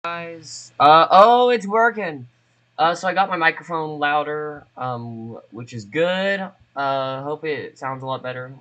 Guys, oh, it's working. So I got my microphone louder, which is good. Hope it sounds a lot better.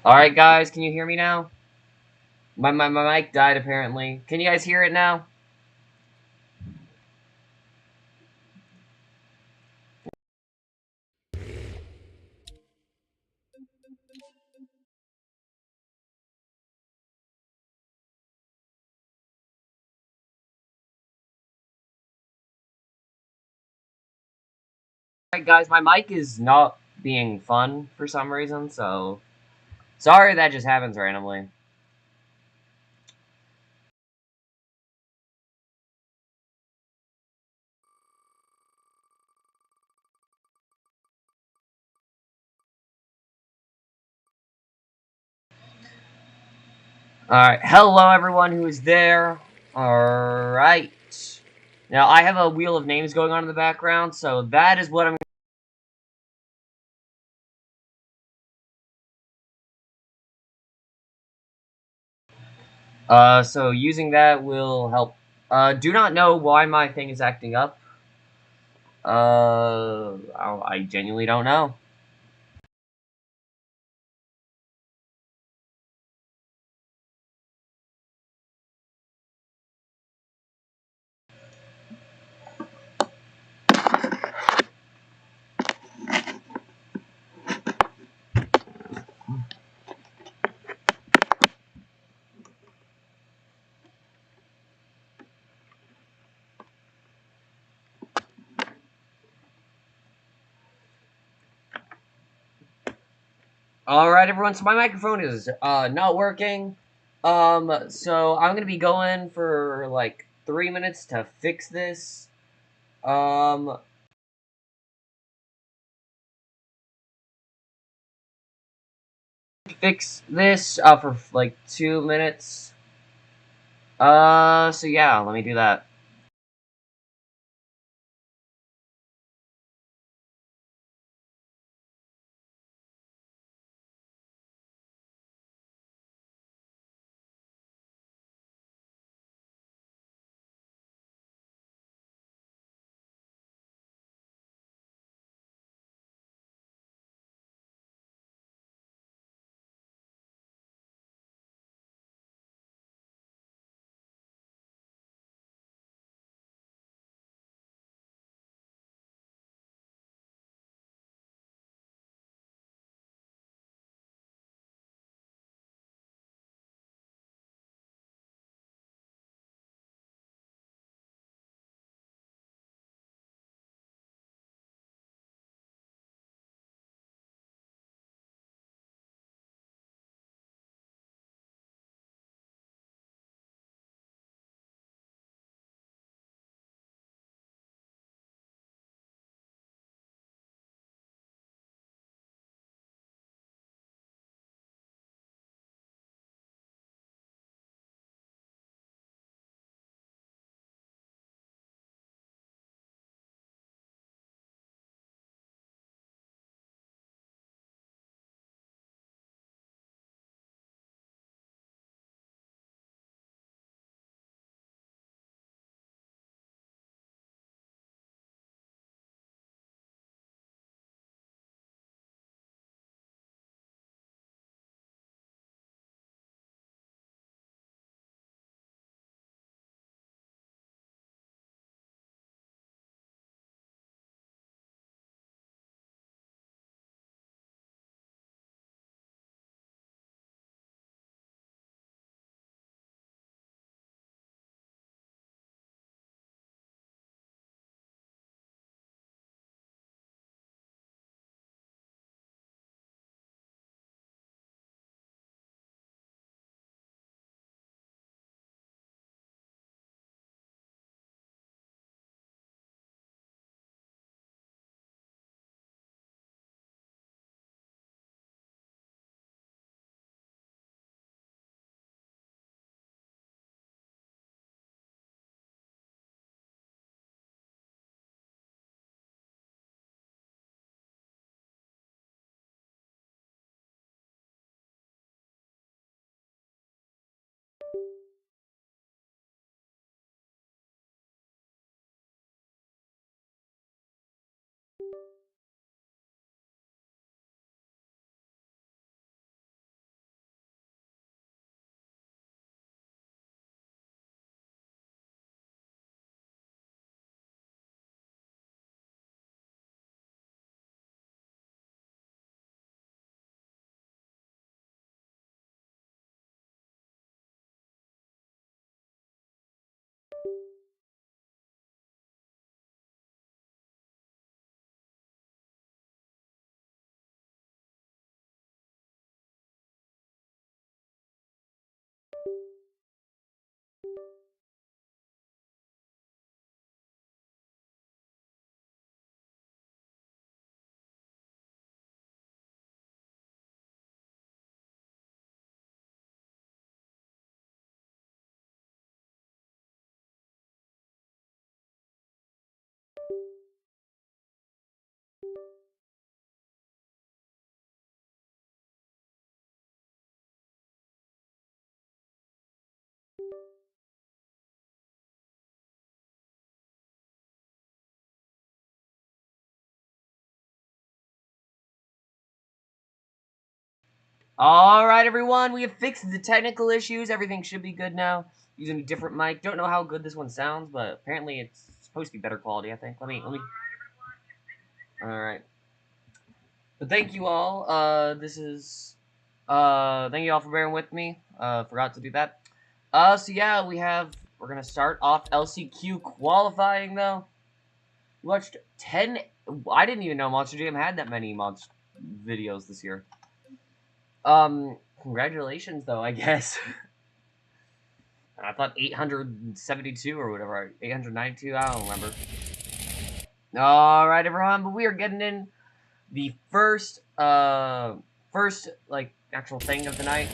All right, guys, can you hear me now? My mic died apparently. Can you guys hear it now? All right, guys, my mic is not being fun for some reason, so sorry that just happens randomly. All right, hello everyone who is there. All right. Now I have a wheel of names going on in the background, so that is what I'm. So using that will help. Do not know why my thing is acting up. I genuinely don't know. Alright, everyone, so my microphone is, not working. So I'm gonna be going for, like, 3 minutes to fix this. Um, fix this, for, like, 2 minutes. So yeah, let me do that. Alright, everyone, we have fixed the technical issues. Everything should be good now. Using a different mic. Don't know how good this one sounds, but apparently it's supposed to be better quality, I think. Let me. Alright. But thank you all. Thank you all for bearing with me. Forgot to do that. So yeah, we're gonna start off LCQ qualifying, though. We watched 10. I didn't even know Monster Jam had that many monster videos this year. Congratulations, though, I guess. I thought 872 or whatever, 892, I don't remember. Alright, everyone, but we are getting in the first, like, actual thing of the night.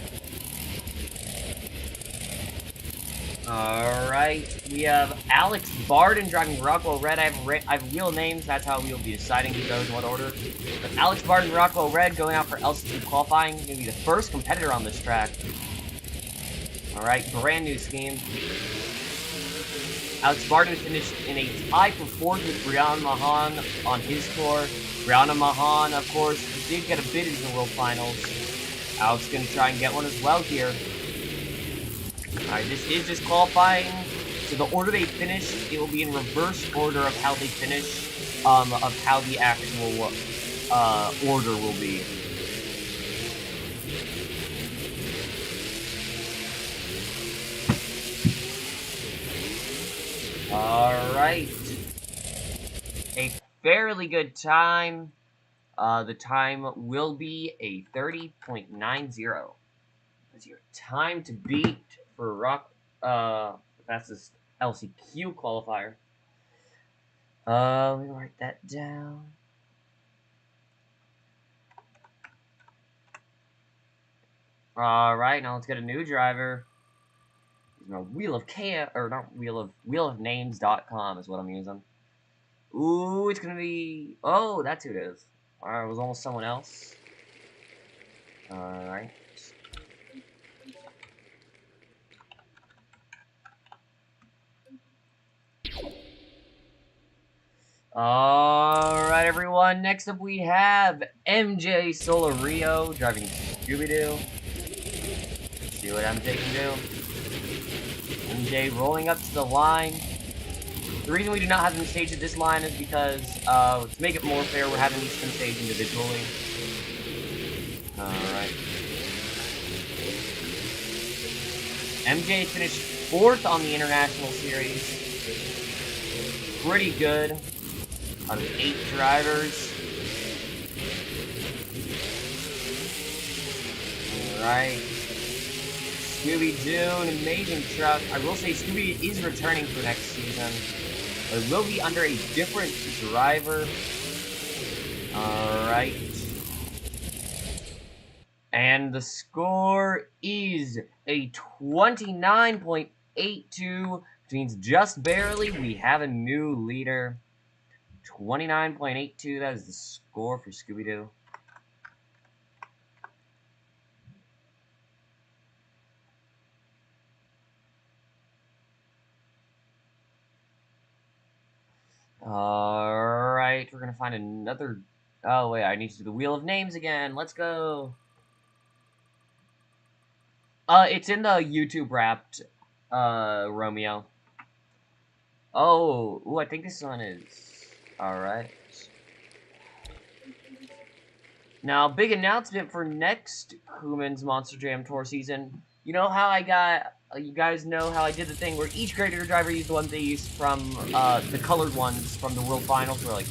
Alright, we have Alex Barden driving Rockwell Red. I have real names, that's how we'll be deciding who goes in what order. But Alex Barden, Rockwell Red, going out for LCQ qualifying, going to be the first competitor on this track. Alright, brand new scheme. Alex Barden finished in a tie for fourth with Brianna Mahan on his score. Brianna Mahan, of course, did get a bid into the World Finals. Alex going to try and get one as well here. Alright, this is just qualifying. So the order they finish, it will be in reverse order of how they finish, of how the actual order will be. Alright. A fairly good time. The time will be a 30.90. That's your time to beat for fastest LCQ qualifier. Let me write that down. Alright, now let's get a new driver. Wheel of names.com is what I'm using. Ooh, it's gonna be. Oh, that's who it is. Alright, it was almost someone else. Alright. Alright, everyone. Next up, we have MJ Solario driving Scooby-Doo. Let's see what MJ can do. MJ rolling up to the line. The reason we do not have them staged at this line is because, to make it more fair, we're having these spin staged individually. Alright. MJ finished 4th on the International Series. Pretty good. Out of 8 drivers. Alright. Scooby-Doo, an amazing truck. I will say Scooby is returning for next season. But it will be under a different driver. Alright. And the score is a 29.82, which means just barely we have a new leader. 29.82, that is the score for Scooby-Doo. Alright, we're gonna find another. Oh, wait, I need to do the Wheel of Names again. Let's go. It's in the YouTube Wrapped, Romeo. Oh, ooh, I think this one is. Alright. Now, big announcement for next Hooman's Monster Jam Tour season. You know how you guys know how I did the thing where each grader driver used the ones they used from, the colored ones from the World Finals, where, like,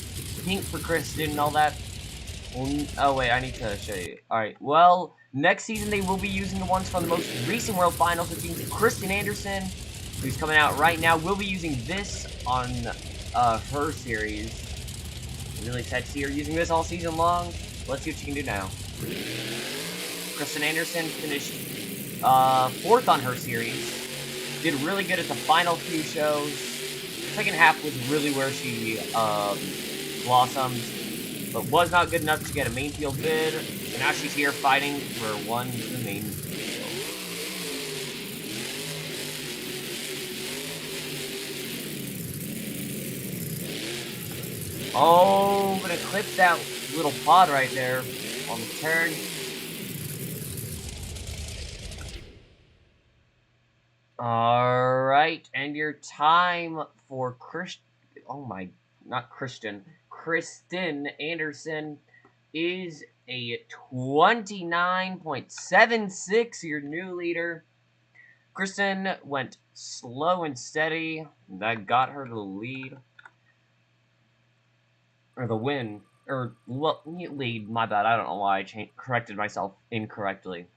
pink for Kristen and all that? Well, oh, wait, I need to show you. Alright, well, next season they will be using the ones from the most recent World Finals, which means Kristen Anderson, who's coming out right now, will be using this on, her series. I'm really excited to see her using this all season long. Let's see what she can do now. Kristen Anderson finished 4th on her series. Did really good at the final few shows. Second half was really where she blossomed, but was not good enough to get a main field bid. And now she's here fighting for one in the main field. Oh, I'm gonna clip that little pod right there on the turn. Alright, and your time for not Christian. Kristen Anderson is a 29.76, your new leader. Kristen went slow and steady. That got her the lead. Or the win. Or lead, my bad. I don't know why I corrected myself incorrectly.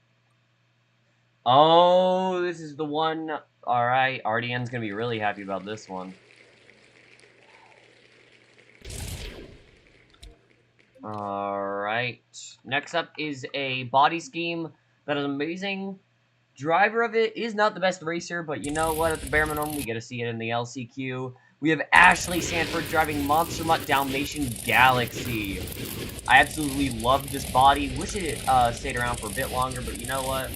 Oh, this is the one. Alright, RDN's gonna be really happy about this one. Alright. Next up is a body scheme that is amazing. Driver of it is not the best racer, but you know what? At the bare minimum, we get to see it in the LCQ. We have Ashley Sanford driving Monster Mutt Dalmatian Galaxy. I absolutely love this body. Wish it stayed around for a bit longer, but you know what?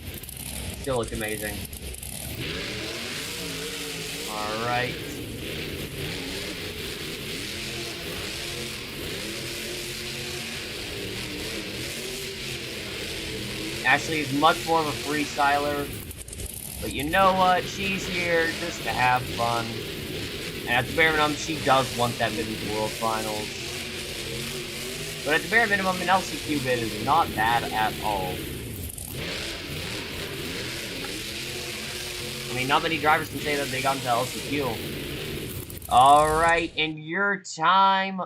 Still looked amazing. Alright. Ashley is much more of a freestyler, but you know what? She's here just to have fun. And at the bare minimum, she does want that bid into World Finals. But at the bare minimum, an LCQ bid is not bad at all. I mean, not many drivers can say that they got into LCQ. Alright, and your time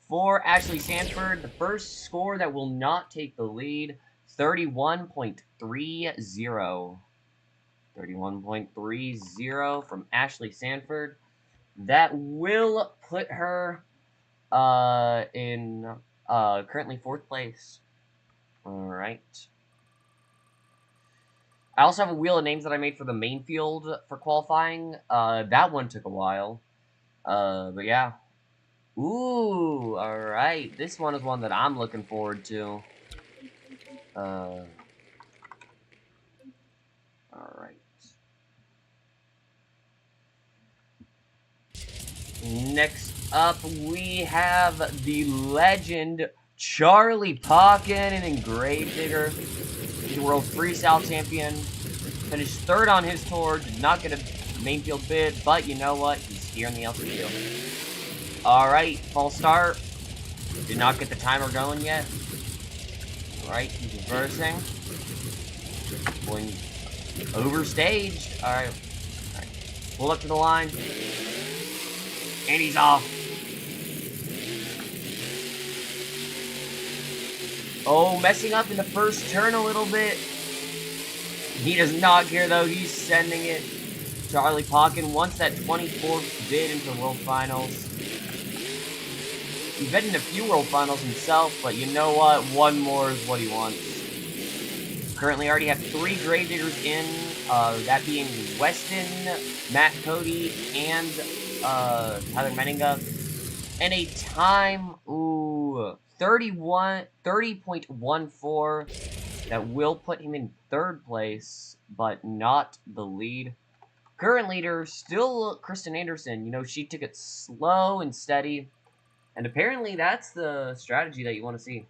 for Ashley Sanford, the first score that will not take the lead, 31.30. 31.30 from Ashley Sanford. That will put her in currently 4th place. Alright. I also have a wheel of names that I made for the main field for qualifying. That one took a while. But yeah. Ooh, alright. This one is one that I'm looking forward to. Alright. Next up, we have the legend Charlie Pocken, an Gravedigger. He's the world freestyle champion. Finished 3rd on his tour. Did not get a main field bid, but you know what? He's here in the LCQ. Alright, false start. Did not get the timer going yet. Alright, he's reversing. Going overstaged. Alright. Pull up to the line. And he's off. Oh, messing up in the first turn a little bit. He does not care, though. He's sending it. Charlie Pocken wants that 24th bid into the World Finals. He's been in a few World Finals himself, but you know what? One more is what he wants. Currently already have 3 Gravediggers in, that being Weston, Matt Cody, and Tyler Meninga. And a time, 30.14. That will put him in 3rd place, but not the lead. Current leader, still Kristen Anderson. You know, she took it slow and steady. And apparently that's the strategy that you want to see.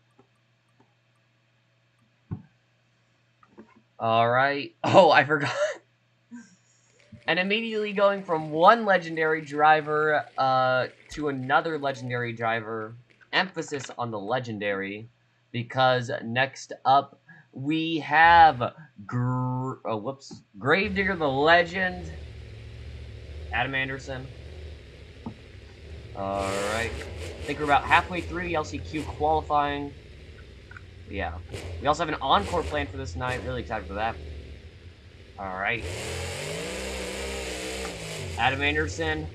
Alright. Oh, I forgot. And immediately going from one legendary driver to another legendary driver. Emphasis on the legendary. Because next up, we have Gravedigger the Legend. Adam Anderson. Alright. I think we're about halfway through the LCQ qualifying. Yeah. We also have an encore planned for this night. Really excited for that. Alright. Adam Anderson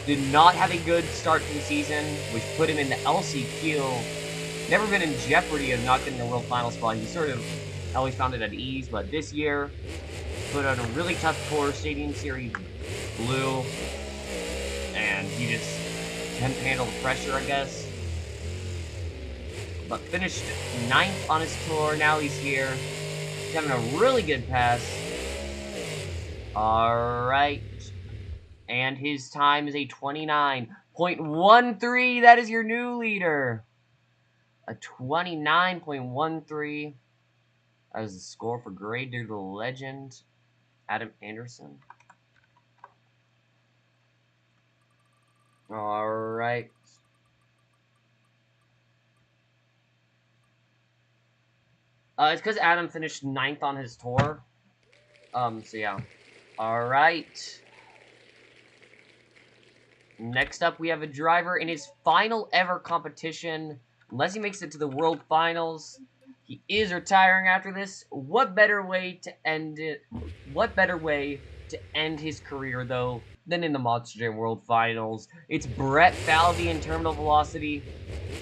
did not have a good start to the season, which put him in the LCQ. Never been in jeopardy of not getting a World Final spot. He sort of always found it at ease, but this year, put on a really tough tour, Stadium Series Blue, and he just couldn't handle the pressure, I guess. But finished 9th on his tour. Now he's here. He's having a really good pass. Alright. And his time is a 29.13. That is your new leader. A 29.13. That is the score for Gravedigger the Legend, Adam Anderson. Alright. It's because Adam finished 9th on his tour. So yeah. Alright. Next up, we have a driver in his final ever competition. Unless he makes it to the World Finals, he is retiring after this. What better way to end it? What better way to end his career, though, than in the Monster Jam World Finals? It's Brett Falvey in Terminal Velocity.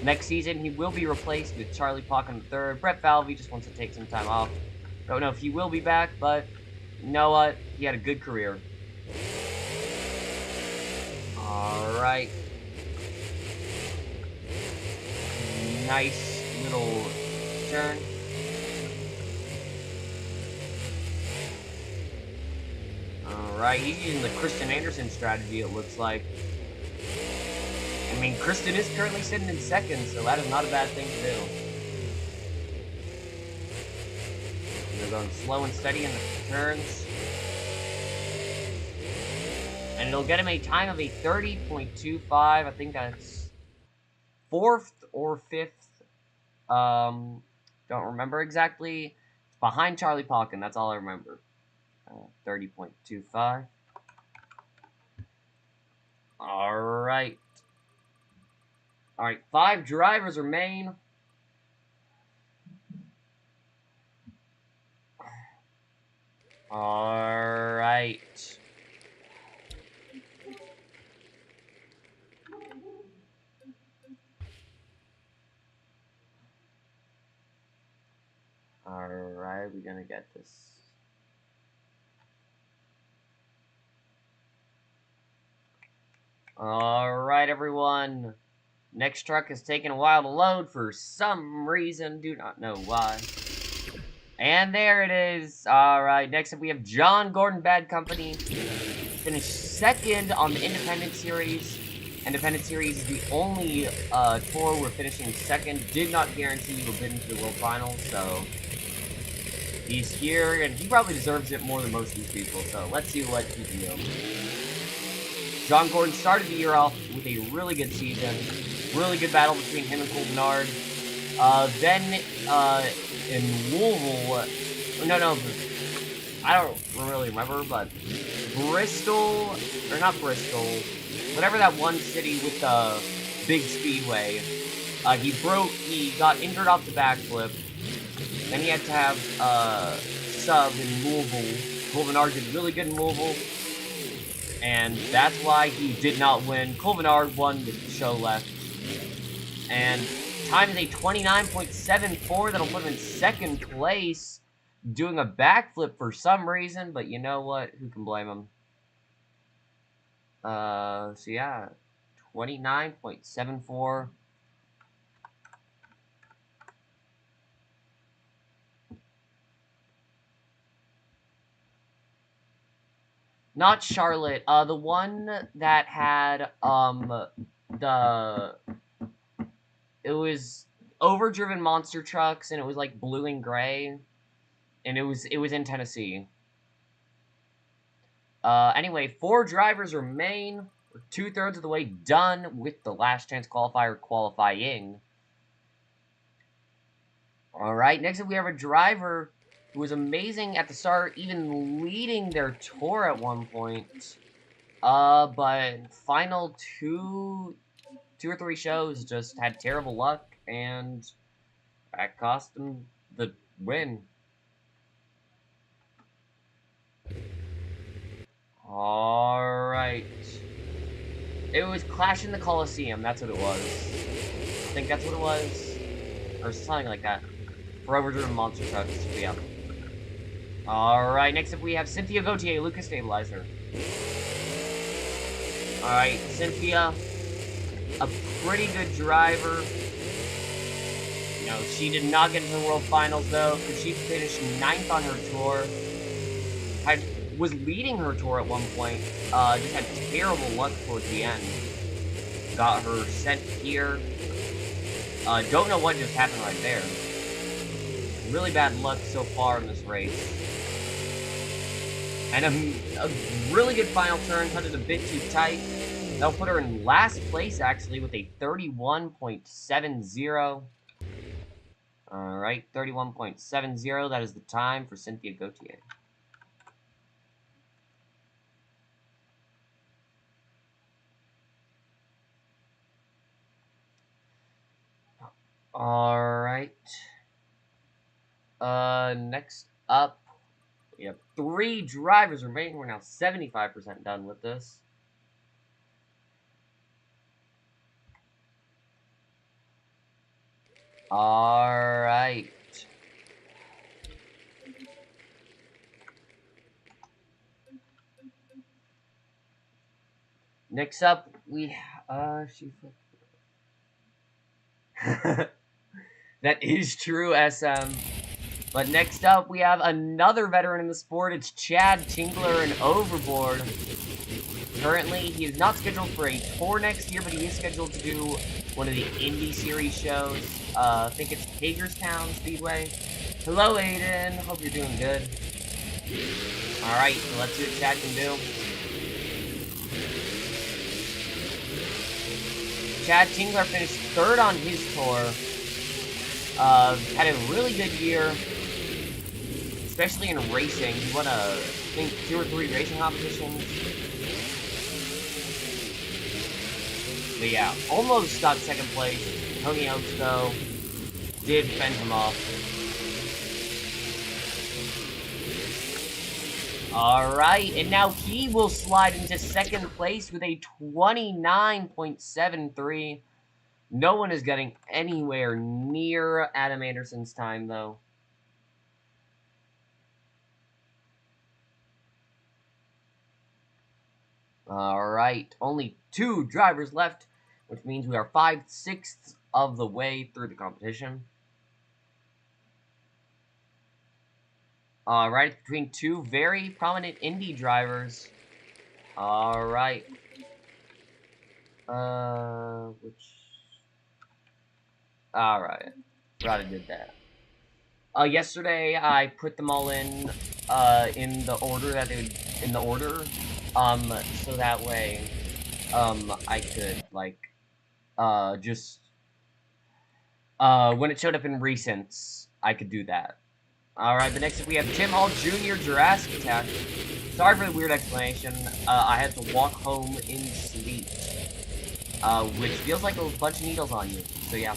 Next season, he will be replaced with Charlie Pocken III. Brett Falvey just wants to take some time off. Don't know if he will be back, but you know what? He had a good career. Alright. Nice little turn. Alright, he's using the Kristen Anderson strategy, it looks like. I mean, Kristen is currently sitting in 2nd, so that is not a bad thing to do. They're going slow and steady in the turns. And it'll get him a time of a 30.25. I think that's 4th or 5th. Don't remember exactly. It's behind Charlie Pocken. That's all I remember. 30.25. Alright. Alright, 5 drivers remain. Alright. Alright, we're gonna get this. Alright, everyone. Next truck has taken a while to load for some reason. Do not know why. And there it is. Alright, next up we have John Gordon Bad Company. Finished 2nd on the Independent Series. Independent Series is the only tour we're finishing 2nd. Did not guarantee we'll get into the World Finals, so he's here, and he probably deserves it more than most of these people, so let's see what he can do. John Gordon started the year off with a really good season. Really good battle between him and Cole Bernard. Then, in Louisville, no, I don't really remember, but Bristol, or not Bristol, whatever that one city with the big speedway, he got injured off the backflip. Then he had to have sub in Louisville. Cole Bernard did really good in Louisville, and that's why he did not win. Cole Bernard won with the show left, and time is a 29.74. That'll put him in 2nd place, doing a backflip for some reason, but you know what? Who can blame him? So yeah, 29.74. Not Charlotte. The one that had it was overdriven monster trucks, and it was like blue and gray, and it was in Tennessee. Anyway, 4 drivers remain. We're 2/3 of the way done with the last chance qualifier qualifying. Alright, next up we have a driver who was amazing at the start, even leading their tour at one point. But final two or three shows just had terrible luck, and that cost him the win. Alright. It was Clash in the Coliseum, that's what it was. I think that's what it was. Or something like that. For overdriven monster trucks, yeah. Alright, next up we have Cynthia Gauthier, Lucas Stabilizer. Alright, Cynthia, a pretty good driver. You know, she did not get into the World Finals, though, because she finished 9th on her tour. Was leading her tour at one point, just had terrible luck towards the end. Got her sent here. Don't know what just happened right there. Really bad luck so far in this race. And a really good final turn, cut it a bit too tight. That'll put her in last place, actually, with a 31.70. Alright, 31.70. That is the time for Cynthia Gauthier. Alright. Next up, we have 3 drivers remaining. We're now 75% done with this. Alright. Next up, we that is true, SM. But next up, we have another veteran in the sport. It's Chad Tingler and Overboard. Currently, he is not scheduled for a tour next year, but he is scheduled to do one of the Indy Series shows. I think it's Hagerstown Speedway. Hello, Aiden. Hope you're doing good. Alright, so let's see what Chad can do. Chad Tingler finished 3rd on his tour. Had a really good year, especially in racing. He won, I think, 2 or 3 racing competitions. But yeah, almost got 2nd place. Tony Oaks, though, did fend him off. Alright, and now he will slide into 2nd place with a 29.73. No one is getting anywhere near Adam Anderson's time, though. Alright, only 2 drivers left, which means we are 5/6 of the way through the competition. Alright, between 2 very prominent Indy drivers. Alright. Alright. Forgot I did that. Yesterday I put them all in the order that they would, so that way, I could, like, just, when it showed up in recents, I could do that. Alright, but next up we have Tim Hall Jr. Jurassic Attack. Sorry for the weird explanation. I had to walk home in sleep. Which feels like a bunch of needles on you. So yeah.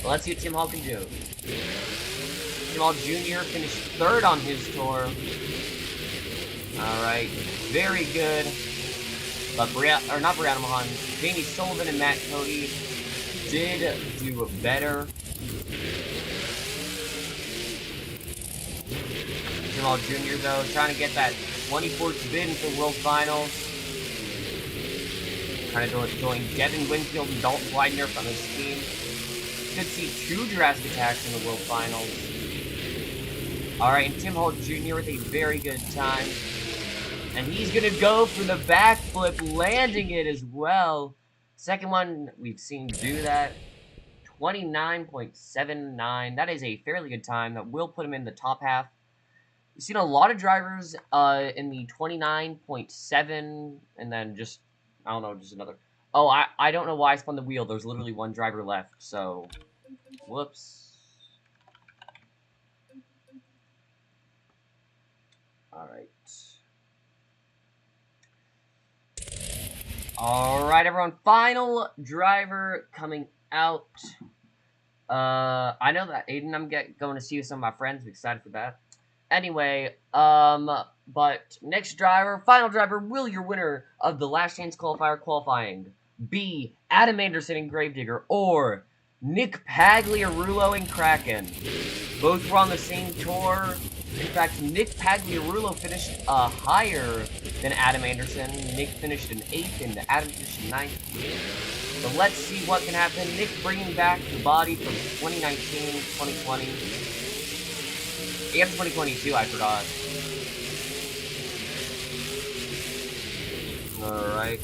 Well, let's see what Tim Hall can do. Tim Hall Jr. finished 3rd on his tour. Alright. Very good. But not Brianna Mahan. Jamie Sullivan and Matt Cody did do better. Tim Hall Jr., though, trying to get that 24th bid into the World Finals. Kind of join Devin Winfield and Dalton Widener from his team. Could see 2 Jurassic Attacks in the World Finals. Alright, and Tim Hall Jr. with a very good time. And he's going to go for the backflip, landing it as well. Second one we've seen do that. 29.79. That is a fairly good time. That will put him in the top half. We've seen a lot of drivers in the 29.7, and then just, I don't know, just another. Oh, I don't know why I spun the wheel. There's literally 1 driver left, so, whoops. Alright. Alright, everyone. Final driver coming out. I know that Aiden, I'm going to see with some of my friends. I'm excited for that. Anyway, but next driver, final driver, will your winner of the Last Chance Qualifier qualifying be Adam Anderson in Gravedigger or Nick Pagliarulo in Kraken? Both were on the same tour. In fact, Nick Pagliarulo finished higher than Adam Anderson. Nick finished in 8th and Adam finished in 9th. So let's see what can happen. Nick bringing back the body from 2019, 2020. Yeah, 2022, I forgot. Alright.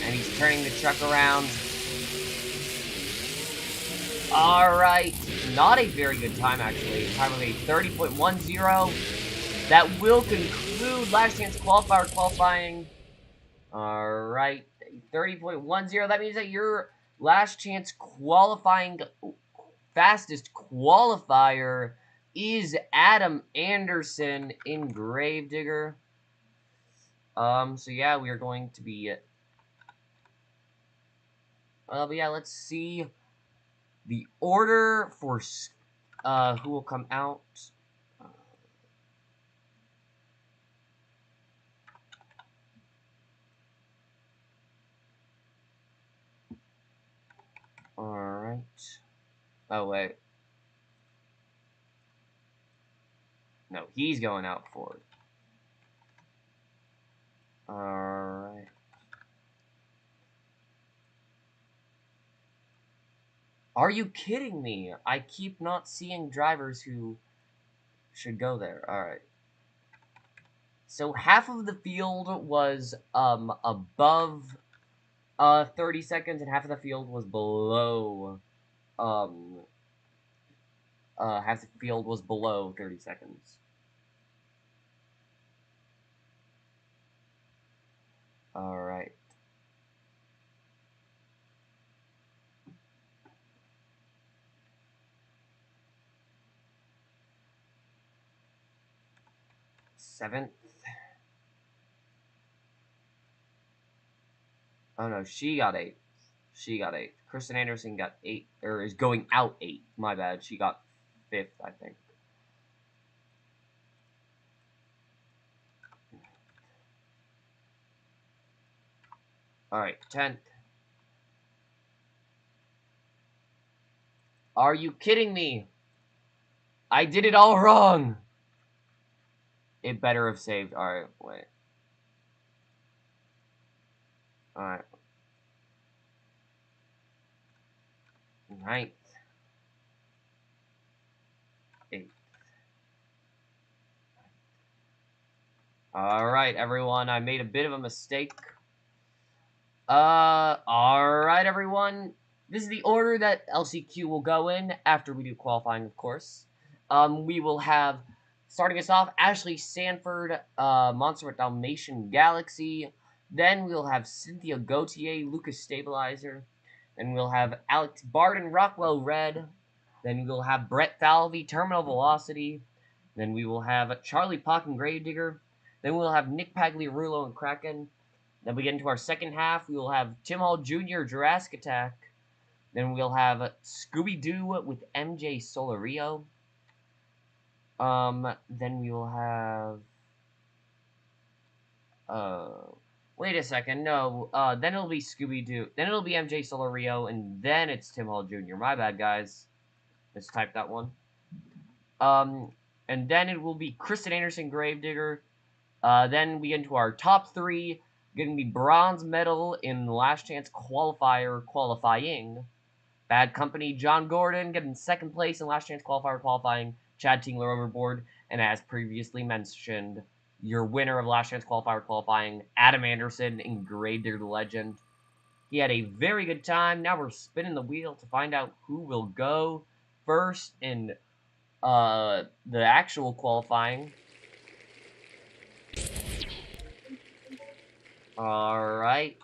And he's turning the truck around. Alright, not a very good time actually. Time of a 30.10. That will conclude last chance qualifier qualifying. Alright, 30.10. That means that your last chance qualifying fastest qualifier is Adam Anderson in Gravedigger. So yeah, we are going to be but yeah, let's see the order for who will come out. Alright. Oh, wait. No, he's going out for it. Alright. Are you kidding me? I keep not seeing drivers who should go there. Alright. So half of the field was above 30 seconds and half of the field was below half the field was below 30 seconds. Alright. Seventh. Oh no, she got 8. She got 8. Kristen Anderson got 8, or is going out 8. My bad. She got 5th, I think. Alright, 10th. Are you kidding me? I did it all wrong! It better have saved. Alright, wait. Alright. 9th. 8th. Alright, everyone. I made a bit of a mistake. Alright, everyone. This is the order that LCQ will go in after we do qualifying, of course. We will have, starting us off, Ashley Sanford, Monster with Dalmatian Galaxy. Then we'll have Cynthia Gautier, Lucas Stabilizer. Then we'll have Alex Barden, Rockwell Red. Then we'll have Brett Falvey, Terminal Velocity. Then we will have Charlie Pock and Gravedigger. Then we'll have Nick Pagliarulo and Kraken. Then we get into our second half. We will have Tim Hall Jr., Jurassic Attack. Then we'll have Scooby-Doo with MJ Solario. Then we will have... wait a second, no. Then it'll be Scooby-Doo. Then it'll be MJ Solario, and then it's Tim Hall Jr. My bad, guys. Mistyped that one. And then it will be Kristen Anderson, Gravedigger. Then we get into our top 3. Getting the bronze medal in the last chance qualifier qualifying. Bad Company, John Gordon getting second place in last chance qualifier qualifying. Chad Tingler overboard. And as previously mentioned, your winner of last chance qualifier qualifying, Adam Anderson in Gravedigger the Legend. He had a very good time. Now we're spinning the wheel to find out who will go first in the actual qualifying. Alright.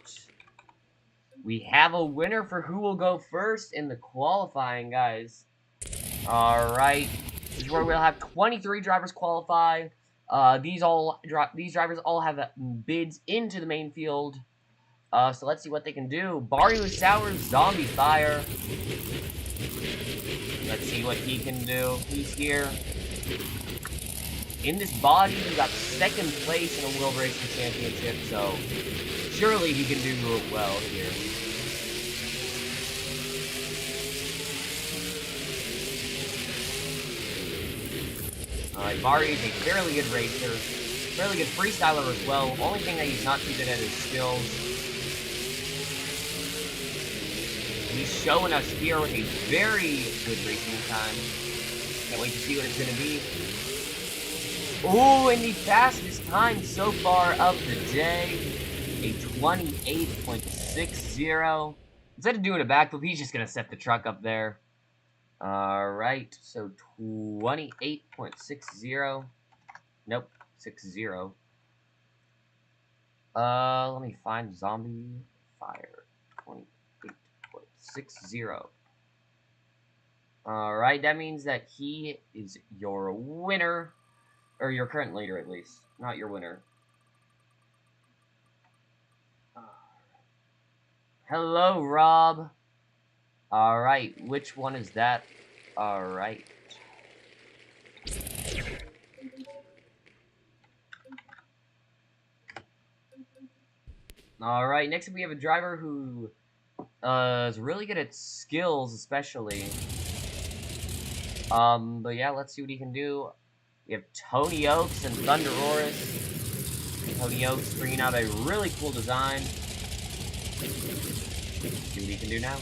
We have a winner for who will go first in the qualifying, guys. Alright. This is where we'll have 23 drivers qualify. These drivers all have bids into the main field. So let's see what they can do. Barrio Sours, Zombie Fire. Let's see what he can do. He's here. In this body, he got second place in a World Racing Championship, so surely he can do well here. Alright, Barry is a fairly good racer, fairly good freestyler as well. Only thing that he's not too good at is skills. He's showing us here with a very good racing time. Can't wait to see what it's going to be. Oh, and the fastest time so far of the day, a 28.60. Instead of doing a backflip, he's just going to set the truck up there. Alright, so 28.60. Nope, 60. Let me find zombie fire. 28.60. Alright, that means that he is your winner. Or your current leader, at least. Not your winner. Hello, Rob. Alright, which one is that? Alright. Alright, next up we have a driver who is really good at skills, especially. But yeah, let's see what he can do. We have Tony Oaks and Thunder Oris. Tony Oaks bringing out a really cool design. See what he can do now.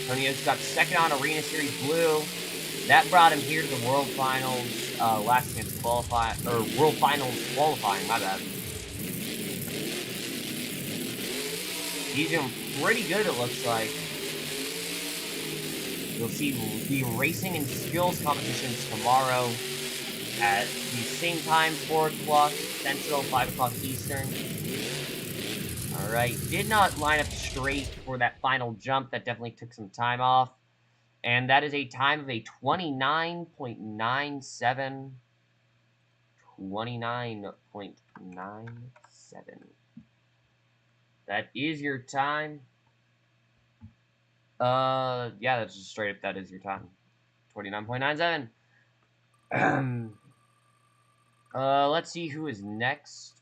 Tony Oaks got second on Arena Series Blue. That brought him here to the World Finals, last chance qualify, or World Finals qualifying, my bad. He's doing pretty good, it looks like. You'll see the racing and skills competitions tomorrow at the same time, 4 o'clock Central, 5 o'clock Eastern. Alright, did not line up straight for that final jump. That definitely took some time off. And that is a time of a 29.97. 29.97. That is your time. Yeah, that's just straight up, that is your time. 29.97. Let's see who is next.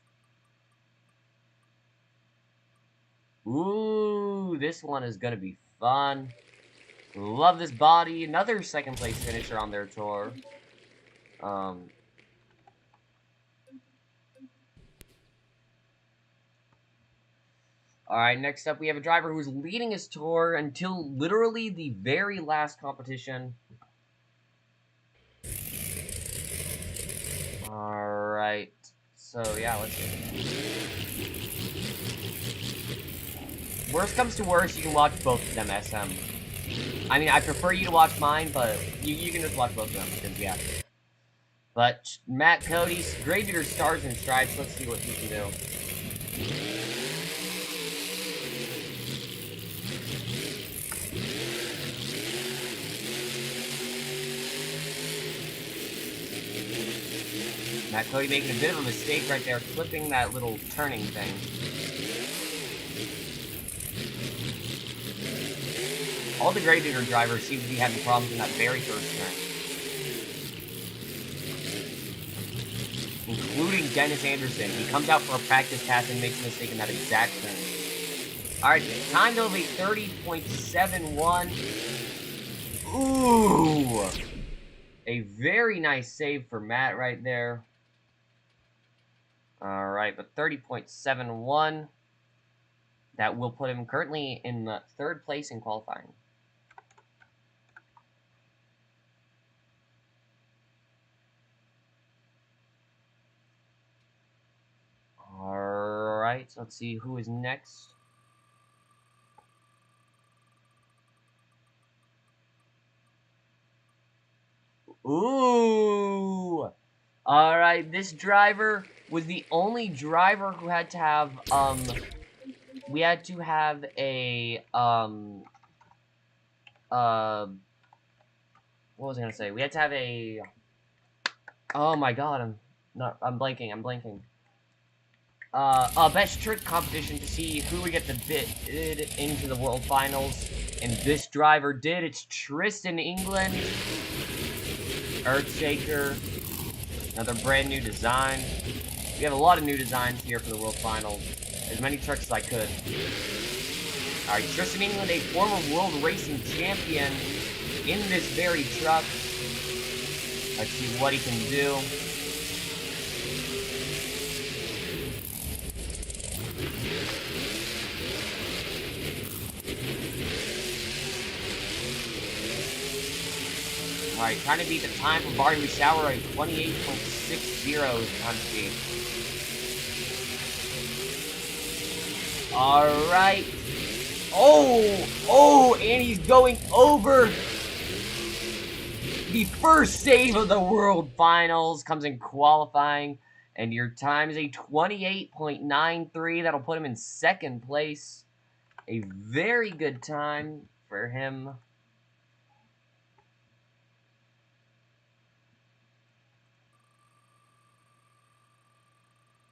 Ooh, this one is gonna be fun. Love this body. Another second place finisher on their tour. Alright, next up we have a driver who's leading his tour until literally the very last competition. Alright, so yeah, let's see. Worst comes to worst, you can watch both of them, SM. I mean, I prefer you to watch mine, but you can just watch both of them, because, yeah. But, Matt Cody's Graveyard Stars and Stripes, let's see what he can do. Matt Cody making a bit of a mistake right there, flipping that little turning thing. All the Graveyard drivers seem to be having problems in that very first turn. Including Dennis Anderson. He comes out for a practice pass and makes a mistake in that exact turn. Alright, time to be 30.71. Ooh! A very nice save for Matt right there. Alright, but 30.71. That will put him currently in the 3rd place in qualifying. Alright, so let's see who is next. Ooh! Alright, this driver was the only driver who had to have, we had to have a, what was I gonna say? We had to have a, oh my god, I'm blanking. A best trick competition to see who would get the bid into the World Finals, and this driver did. It's Tristan England, Earthshaker, another brand new design. We have a lot of new designs here for the World Finals. As many trucks as I could. Alright, Tristan England, a former World Racing Champion in this very truck. Let's see what he can do. Alright, trying to beat the time from Barnaby Sauer at 28.60 is time to beat. Alright. Oh, and he's going over. The first save of the World Finals comes in qualifying, and your time is a 28.93. That'll put him in second place. A very good time for him.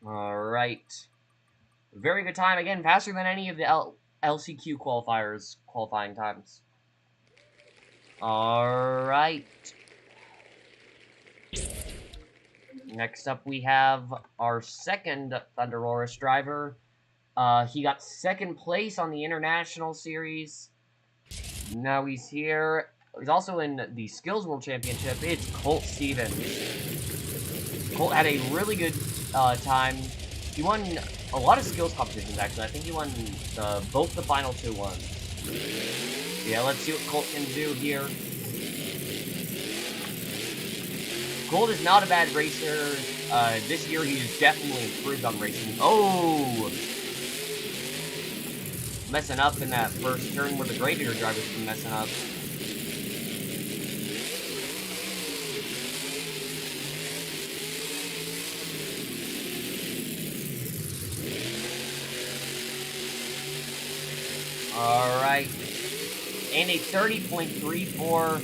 Alright. Very good time. Again, faster than any of the LCQ qualifiers qualifying times. Alright. Next up, we have our second Thunder Aurus driver. He got second place on the International Series. Now he's here. He's also in the Skills World Championship. It's Colt Stevens. Colt had a really good time. He won a lot of skills competitions, actually. I think he won both the final two ones. Yeah, let's see what Colt can do here. Colt is not a bad racer. This year he's definitely improved on racing. Oh! Messing up in that first turn where the Gladiator driver's been messing up. Alright. And a 30.34. I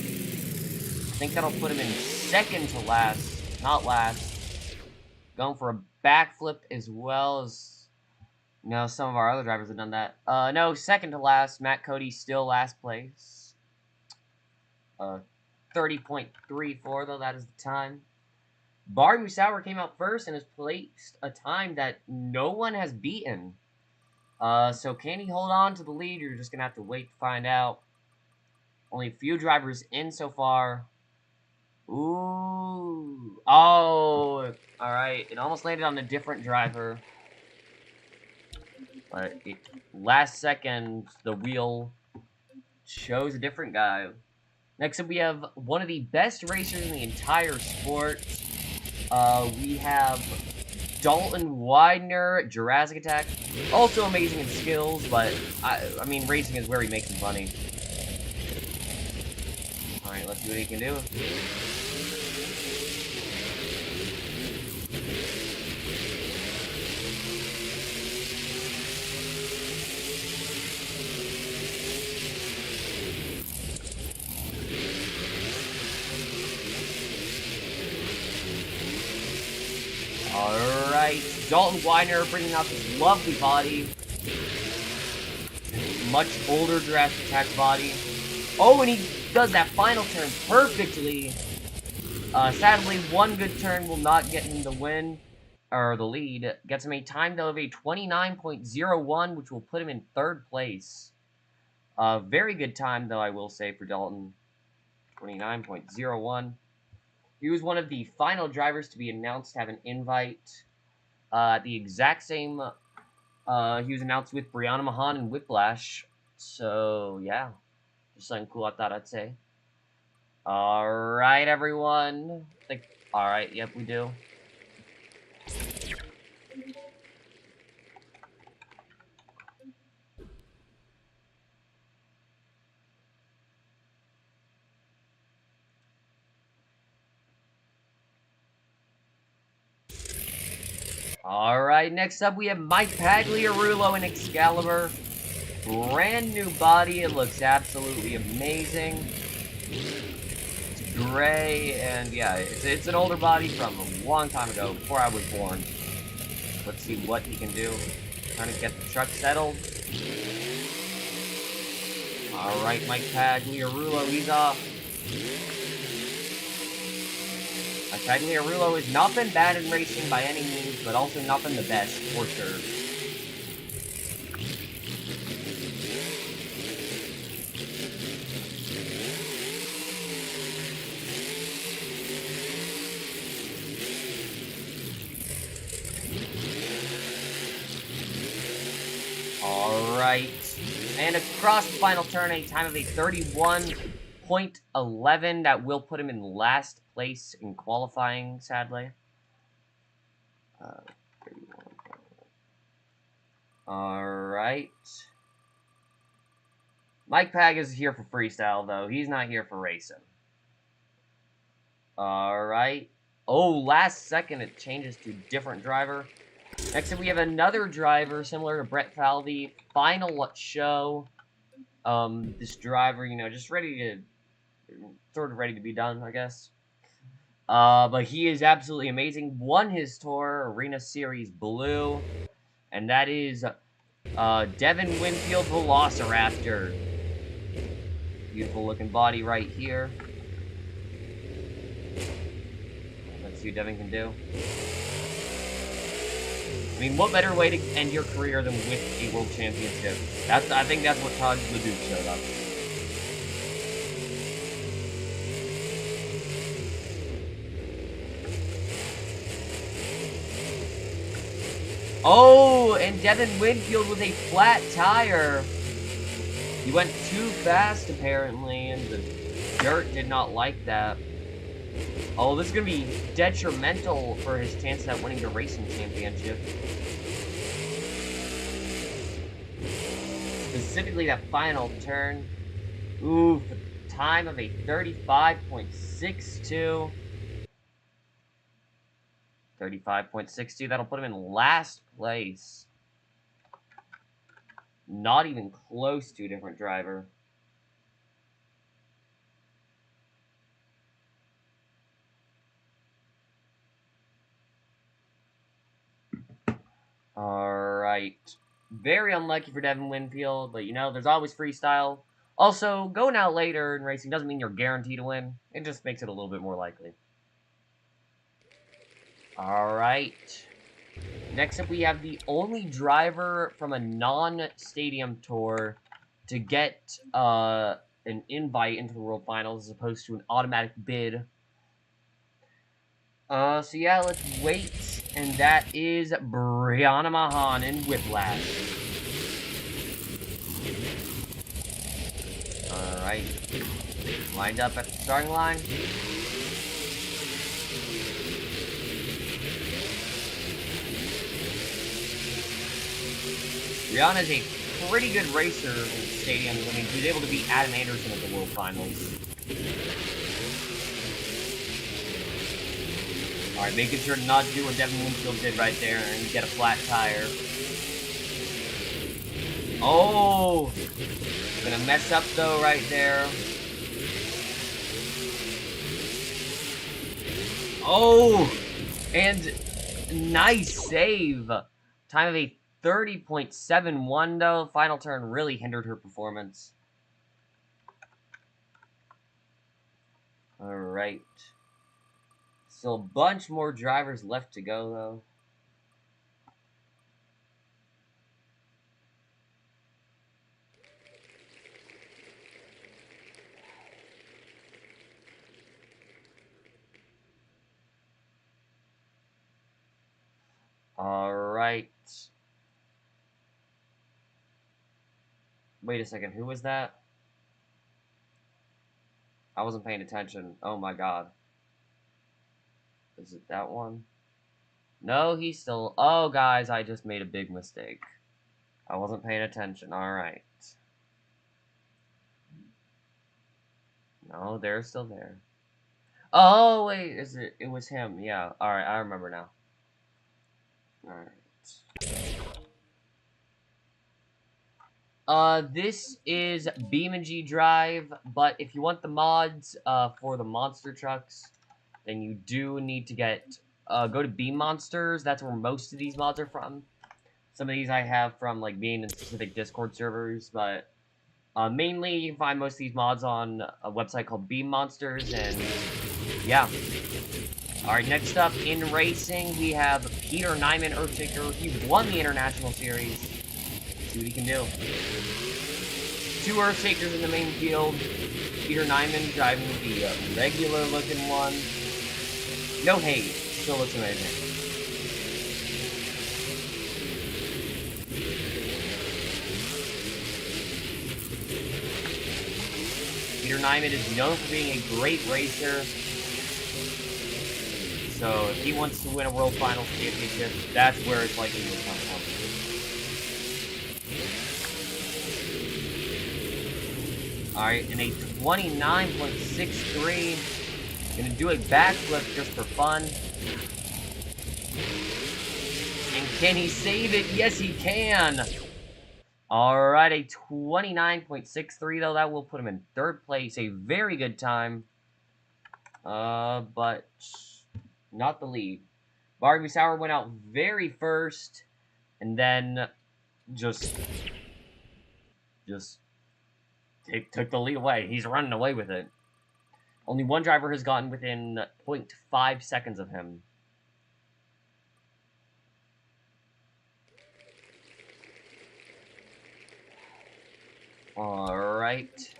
think that'll put him in second to last. Not last. Going for a backflip as well as... No, some of our other drivers have done that. No, second to last. Matt Cody still last place. 30.34, though, that is the time. Bar Musauer came out first and has placed a time that no one has beaten. So can he hold on to the lead? You're just going to have to wait to find out. Only a few drivers in so far. Ooh. Oh. Alright. It almost landed on a different driver. But last second, the wheel chose a different guy. Next up, we have one of the best racers in the entire sport. We have Dalton Widener, Jurassic Attack. Also amazing in skills, but I mean, racing is where he makes his money. Alright, let's see what he can do. Alright, Dalton Widener bringing out this lovely body. Much older Jurassic Attack body. Oh, and he does that final turn perfectly. Sadly, one good turn will not get him the win, or the lead. Gets him a time, though, of a 29.01, which will put him in third place. Very good time, though, I will say, for Dalton. 29.01. He was one of the final drivers to be announced to have an invite. The exact same, he was announced with Brianna Mahan and Whiplash. So, yeah. Just something cool I thought I'd say. Alright, everyone. Alright, yep, we do. Alright, next up we have Mike Pagliarulo in Excalibur. Brand new body, it looks absolutely amazing. It's gray, and yeah, it's an older body from a long time ago, before I was born. Let's see what he can do. Trying to get the truck settled. Alright, Mike Pagliarulo, he's off. Pagliarulo has not been bad in racing by any means, but also not been the best, for sure. Alright. And across the final turn, a time of a 31.11. That will put him in last place in qualifying, sadly. Alright. Alright. Mike Pag is here for freestyle, though. He's not here for racing. Alright. Oh, last second it changes to different driver. Next up, we have another driver similar to Brett Falvey. Final show. This driver, you know, just ready to be done, I guess. But he is absolutely amazing. Won his tour, Arena Series Blue. And that is Devin Winfield Velociraptor. Beautiful looking body right here. Let's see what Devin can do. I mean, what better way to end your career than with a world championship? I think that's what Todd LeDuc showed up. Oh, and Devin Winfield with a flat tire. He went too fast, apparently, and the dirt did not like that. Oh, this is going to be detrimental for his chances at winning the racing championship. Specifically, that final turn. Ooh, time of a 35.62. 35.62, that'll put him in last place. Not even close to a different driver. Alright. Very unlucky for Devin Winfield, but you know, there's always freestyle. Also, going out later in racing doesn't mean you're guaranteed to win. It just makes it a little bit more likely. Alright. Next up, we have the only driver from a non-stadium tour to get an invite into the World Finals as opposed to an automatic bid. So yeah, let's wait. And that is Brianna Mahan in Whiplash. Alright. Lined up at the starting line. Brianna is a pretty good racer in stadiums. I mean, she was able to beat Adam Anderson at the World Finals. Alright, making sure not to do what Devin Winfield did right there and get a flat tire. Oh! Gonna mess up, though, right there. Oh! And nice save! Time of a 30.71, though. Final turn really hindered her performance. Alright. Still a bunch more drivers left to go, though. Alright. Wait a second, who was that? I wasn't paying attention. Oh my god. Is it that one? No, he's still... Oh, guys, I just made a big mistake. I wasn't paying attention. Alright. No, they're still there. Oh, wait, is it... It was him, yeah. Alright, I remember now. Alright. This is BeamNG Drive, but if you want the mods, for the monster trucks, then you do need to get, go to Beam Monsters. That's where most of these mods are from. Some of these I have from, like, being in specific Discord servers, but, mainly you can find most of these mods on a website called Beam Monsters, and, yeah. Alright, next up in racing, we have Peter Nyman Earthshaker. He won the International Series. See what he can do. 2 Earthshakers in the main field. Peter Nyman driving the regular looking one. No hate. Still looks amazing. Peter Nyman is known for being a great racer. So if he wants to win a World Finals championship, that's where it's likely to come from. Alright, and a 29.63. Gonna do a backflip just for fun. And can he save it? Yes, he can! Alright, a 29.63 though. That will put him in 3rd place. A very good time. But not the lead. Barbie Sour went out very first. And then just took the lead away. He's running away with it. Only one driver has gotten within 0.5 seconds of him. Alright.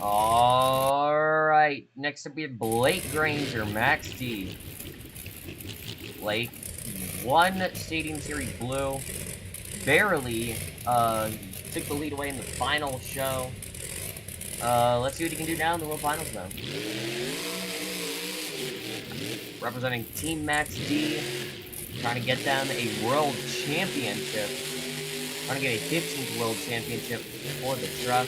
Alright. Next up we have Blake Granger, Max D. Blake won Stadium Series Blue. Barely took the lead away in the final show. Let's see what he can do now in the World Finals though. Representing Team Max D, trying to get them a World Championship. Trying to get a 15th World Championship for the truck.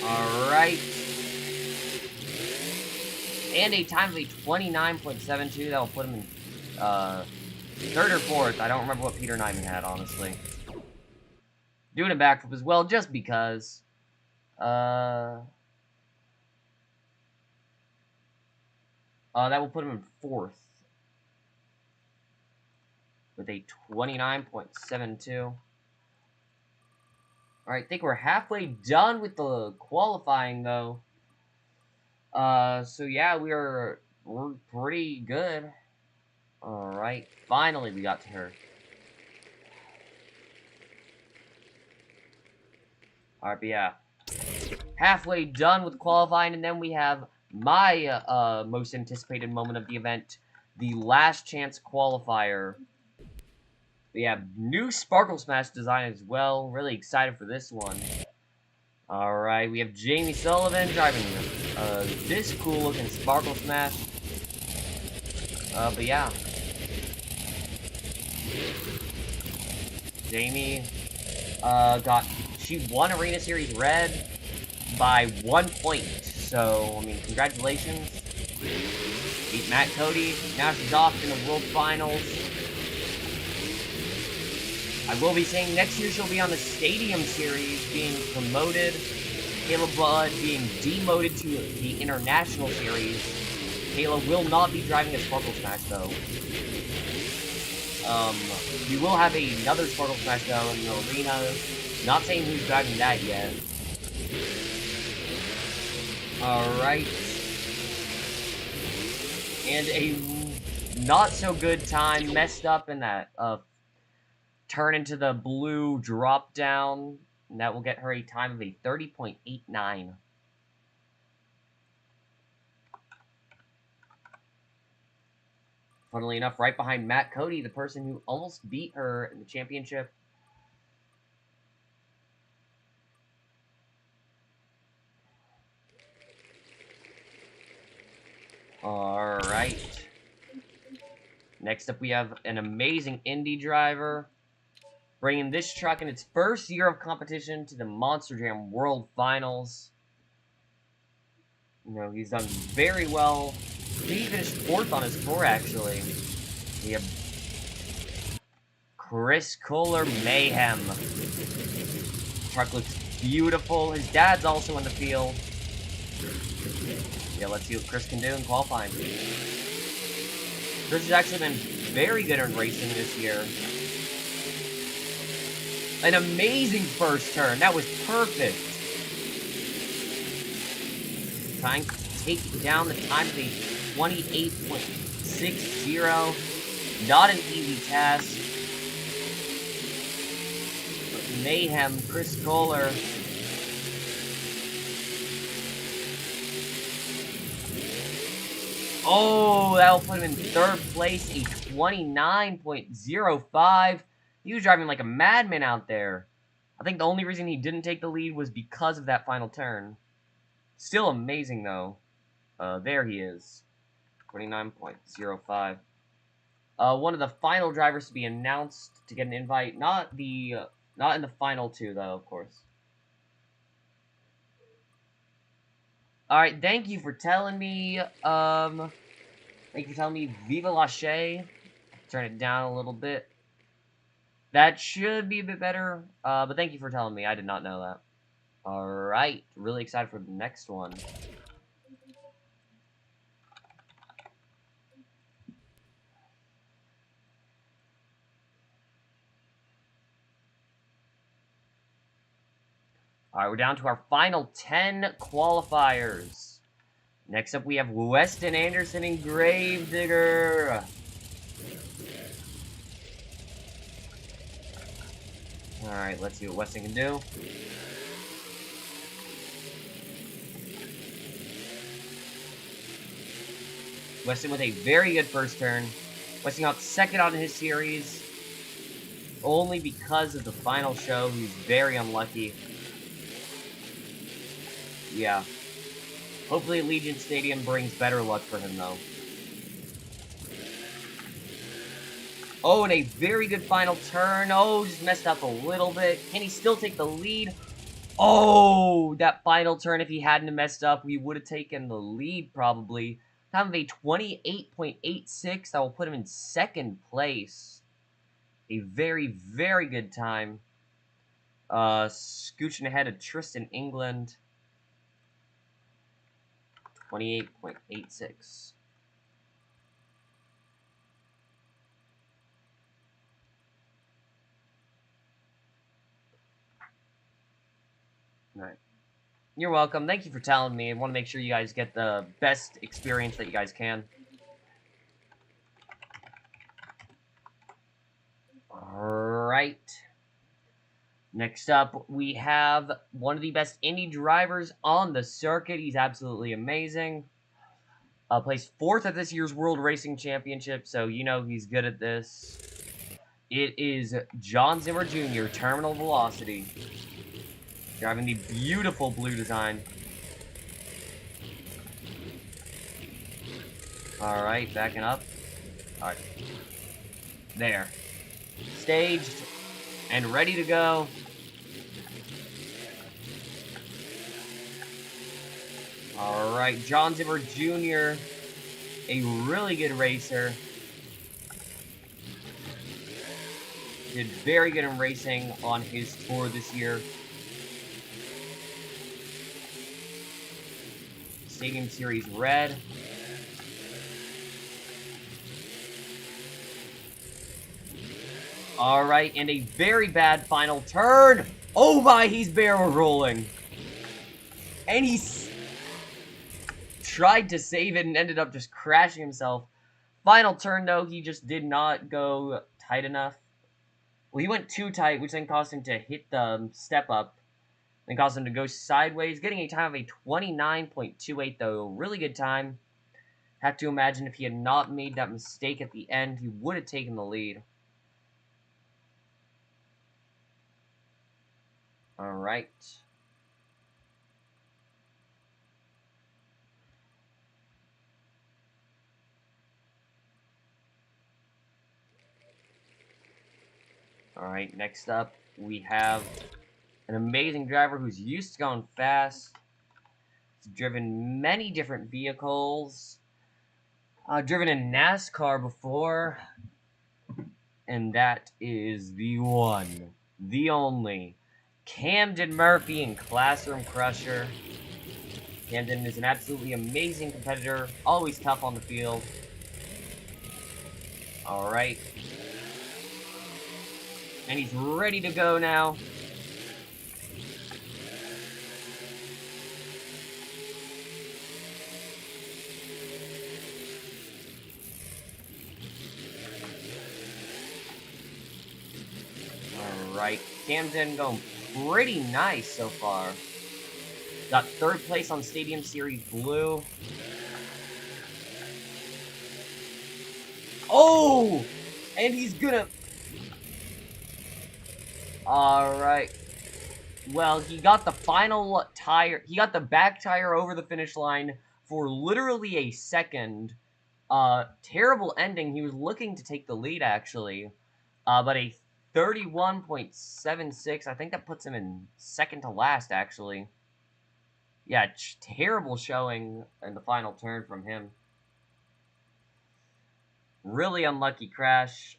Alright. And a time of a 29.72. That will put him in 3rd or 4th. I don't remember what Peter Nyman had, honestly. Doing a backflip as well, just because. That will put him in 4th. With a 29.72. Alright, I think we're halfway done with the qualifying, though. So yeah, we're pretty good. Alright, finally we got to her. Alright, but yeah. Halfway done with qualifying, and then we have my most anticipated moment of the event, the last chance qualifier. We have new Sparkle Smash design as well. Really excited for this one. Alright, we have Jamie Sullivan driving this cool looking Sparkle Smash. But yeah. Jamie she won Arena Series Red by 1 point. So, I mean, congratulations. Beat Matt Cody. Now she's off in the World Finals. I will be saying next year she'll be on the Stadium Series being promoted. Kayla Budd being demoted to the International Series. Kayla will not be driving a Sparkle Smash though. We will have another Sparkle Smash though in the arena. Not saying who's driving that yet. Alright. And a not so good time, messed up in that turn into the blue drop down, and that will get her a time of a 30.89. Funnily enough, right behind Matt Cody, the person who almost beat her in the championship. Alright. Next up, we have an amazing Indy driver, bringing this truck in its first year of competition to the Monster Jam World Finals. You know, he's done very well. He finished 4th on his tour, actually. We have Chris Kohler Mayhem. Truck looks beautiful. His dad's also in the field. Yeah, let's see what Chris can do in qualifying. Chris has actually been very good in racing this year. An amazing first turn. That was perfect. Trying to take down the time of a 28.60. Not an easy task. But Mayhem, Chris Kohler. Oh, that'll put him in third place, a 29.05. He was driving like a madman out there. I think the only reason he didn't take the lead was because of that final turn. Still amazing, though. There he is. 29.05. One of the final drivers to be announced to get an invite. Not in the final two, though, of course. Alright, thank you for telling me, Thank you for telling me Viva La Che. Turn it down a little bit. That should be a bit better, but thank you for telling me. I did not know that. Alright, really excited for the next one. Alright, we're down to our final 10 qualifiers. Next up, we have Weston Anderson and Gravedigger. Alright, let's see what Weston can do. Weston with a very good first turn. Weston got second on his series. Only because of the final show, he's very unlucky. Yeah. Hopefully Allegiant Stadium brings better luck for him, though. Oh, and a very good final turn. Oh, just messed up a little bit. Can he still take the lead? Oh, that final turn, if he hadn't messed up, we would have taken the lead, probably. Time of a 28.86. That will put him in second place. A very, very good time. Scooching ahead of Tristan England. 28.86. Alright. You're welcome. Thank you for telling me. I want to make sure you guys get the best experience that you guys can. Alright. Next up, we have one of the best Indy drivers on the circuit. He's absolutely amazing. Placed 4th at this year's World Racing Championship, so you know he's good at this. It is John Zimmer Jr., Terminal Velocity. Driving the beautiful blue design. Alright, backing up. Alright. There. Staged and ready to go. Alright, John Zimmer Jr., a really good racer. Did very good in racing on his tour this year. Stadium Series Red. Alright, and a very bad final turn. Oh my, he's barrel rolling. And he's tried to save it and ended up just crashing himself. Final turn, though, he just did not go tight enough. Well, he went too tight, which then caused him to hit the step up. Then caused him to go sideways, getting a time of a 29.28, though. Really good time. Have to imagine if he had not made that mistake at the end, he would have taken the lead. Alright. Alright, next up, we have an amazing driver who's used to going fast. He's driven many different vehicles. Driven in NASCAR before. And that is the one, the only, Camden Murphy in Classroom Crusher. Camden is an absolutely amazing competitor, always tough on the field. Alright. And he's ready to go now. Alright, Camden going pretty nice so far. Got 3rd place on Stadium Series Blue. Oh! And he's gonna... Alright. Well, he got the final tire. He got the back tire over the finish line for literally a second. Terrible ending. He was looking to take the lead, actually. But a 31.76. I think that puts him in second to last, actually. Yeah, terrible showing in the final turn from him. Really unlucky crash.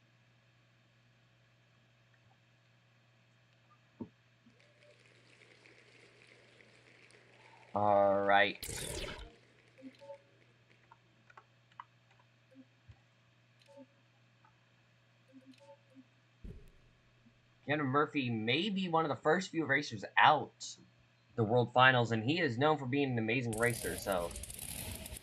Alright. Cameron Murphy may be one of the first few racers out the World Finals, and he is known for being an amazing racer, so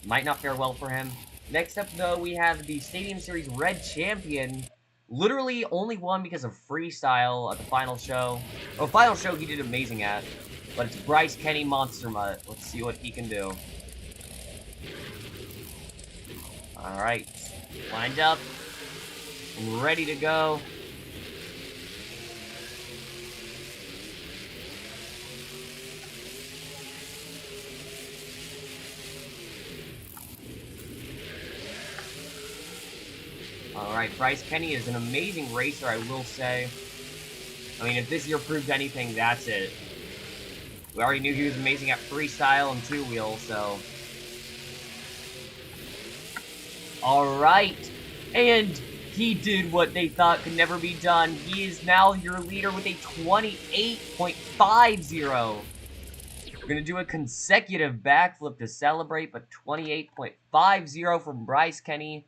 might not fare well for him. Next up, though, we have the Stadium Series Red Champion. Literally only won because of freestyle at the final show. Oh, final show he did amazing at. But it's Bryce Kenny Monster Mutt. Let's see what he can do. Alright. Lined up. And ready to go. Alright, Bryce Kenny is an amazing racer, I will say. I mean, if this year proved anything, that's it. We already knew he was amazing at freestyle and two-wheel, so... Alright, and he did what they thought could never be done. He is now your leader with a 28.50. We're going to do a consecutive backflip to celebrate, but 28.50 from Bryce Kenny.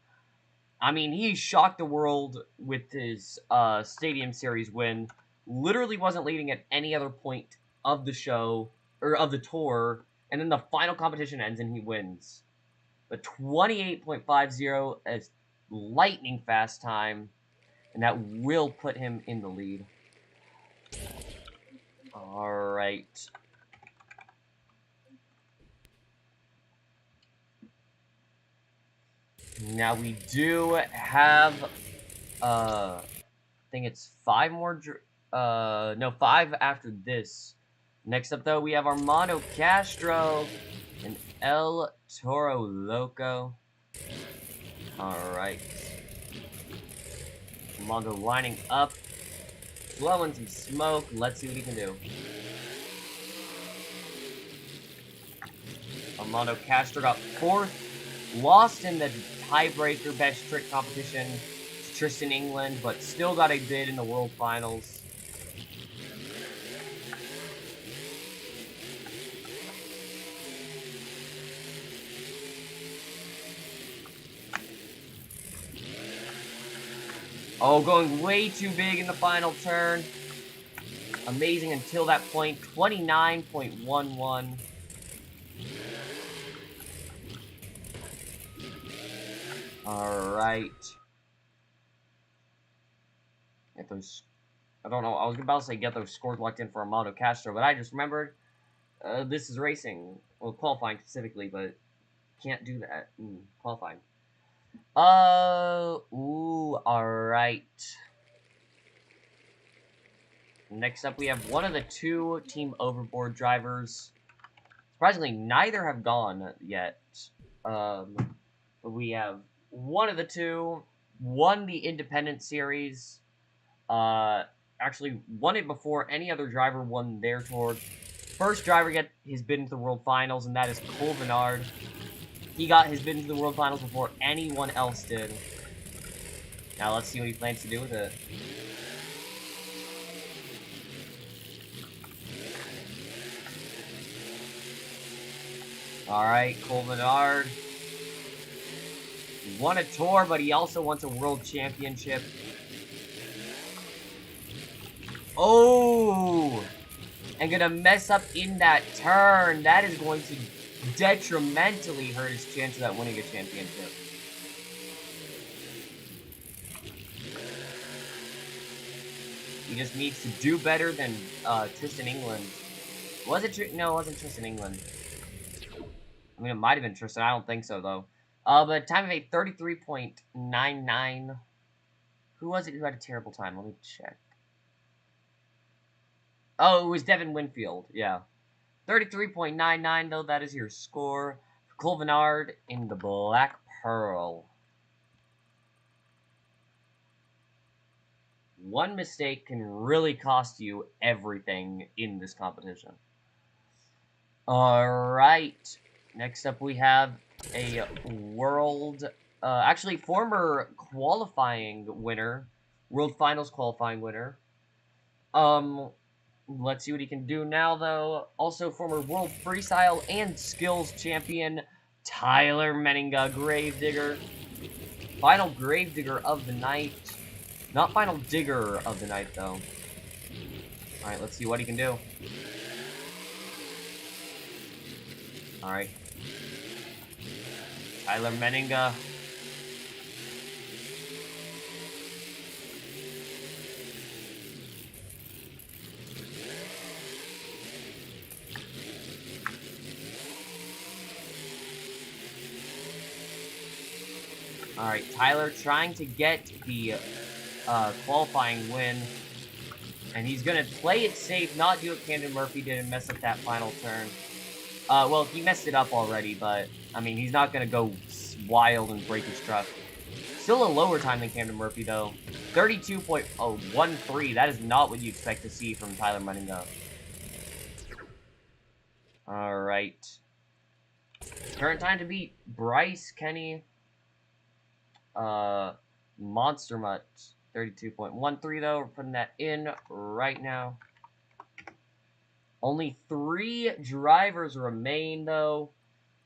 I mean, he shocked the world with his Stadium Series win. Literally wasn't leading at any other point of the show, or of the tour, and then the final competition ends and he wins. But 28.50 is lightning fast time, and that will put him in the lead. Alright. Now we do have, I think it's 5 more, no, 5 after this. Next up, though, we have Armando Castro and El Toro Loco. Alright. Armando lining up, blowing some smoke. Let's see what he can do. Armando Castro got 4th. Lost in the tiebreaker best trick competition to Tristan England, but still got a bid in the World Finals. Oh, going way too big in the final turn. Amazing until that point. 29.11. Alright. Get those... I don't know. I was about to say get those scores locked in for Armando Castro, but I just remembered this is racing. Well, qualifying specifically, but can't do that. Qualifying. Alright. Next up, we have one of the 2 Team Overboard drivers. Surprisingly, neither have gone yet. But we have one of the 2 won the Independent Series. Actually won it before any other driver won their tour. First driver to get his bid into the World Finals, and that is Cole Bernard. He got his bid into the World Finals before anyone else did. Now let's see what he plans to do with it. Alright, Cole Bernard. He won a tour, but he also wants a World Championship. Oh! And gonna mess up in that turn. That is going to detrimentally hurt his chance of winning a championship. He just needs to do better than Tristan England. Was it? No, it wasn't Tristan England. I mean, it might have been Tristan. I don't think so, though. But time of a 33.99. Who was it who had a terrible time? Let me check. Oh, it was Devin Winfield. Yeah. 33.99, though. That is your score. Colvinard in the Black Pearl. One mistake can really cost you everything in this competition. Alright. Next up, we have a world... actually, former qualifying winner. World Finals qualifying winner. Let's see what he can do now, though. Also, former World Freestyle and Skills champion, Tyler Menninga, Gravedigger. Final Gravedigger of the night. Not final Digger of the night, though. Alright, let's see what he can do. Alright. Tyler Menninga. Alright, Tyler trying to get the qualifying win. And he's going to play it safe, not do what Camden Murphy did and mess up that final turn. Well, he messed it up already, but, I mean, he's not going to go wild and break his truck. Still a lower time than Camden Murphy, though. 32.13. That is not what you expect to see from Tyler Menninga. Alright. Current time to beat Bryce, Kenny, Monster Mutt. 32.13, though. We're putting that in right now. Only 3 drivers remain, though.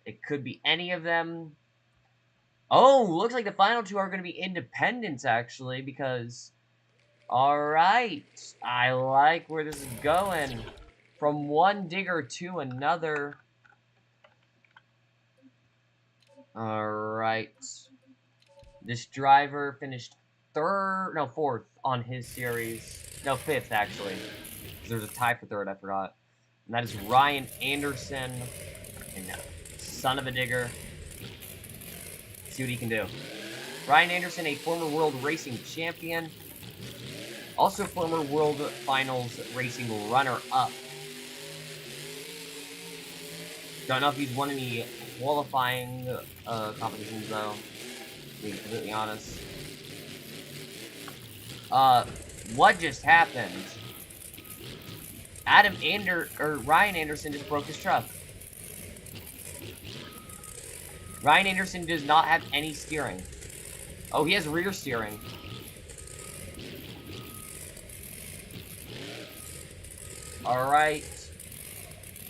It could be any of them. Oh, looks like the final 2 are going to be independents, actually, because... Alright. I like where this is going. From one digger to another. Alright. This driver finished fourth on his series. No, 5th, actually. There's a tie for 3rd, I forgot. And that is Ryan Anderson. And son of a digger. See what he can do. Ryan Anderson, a former World Racing Champion. Also former World Finals Racing runner-up. Don't know if he's won any qualifying competitions, though. To be completely honest. What just happened? Ryan Anderson just broke his truck. Ryan Anderson does not have any steering. Oh, he has rear steering. Alright.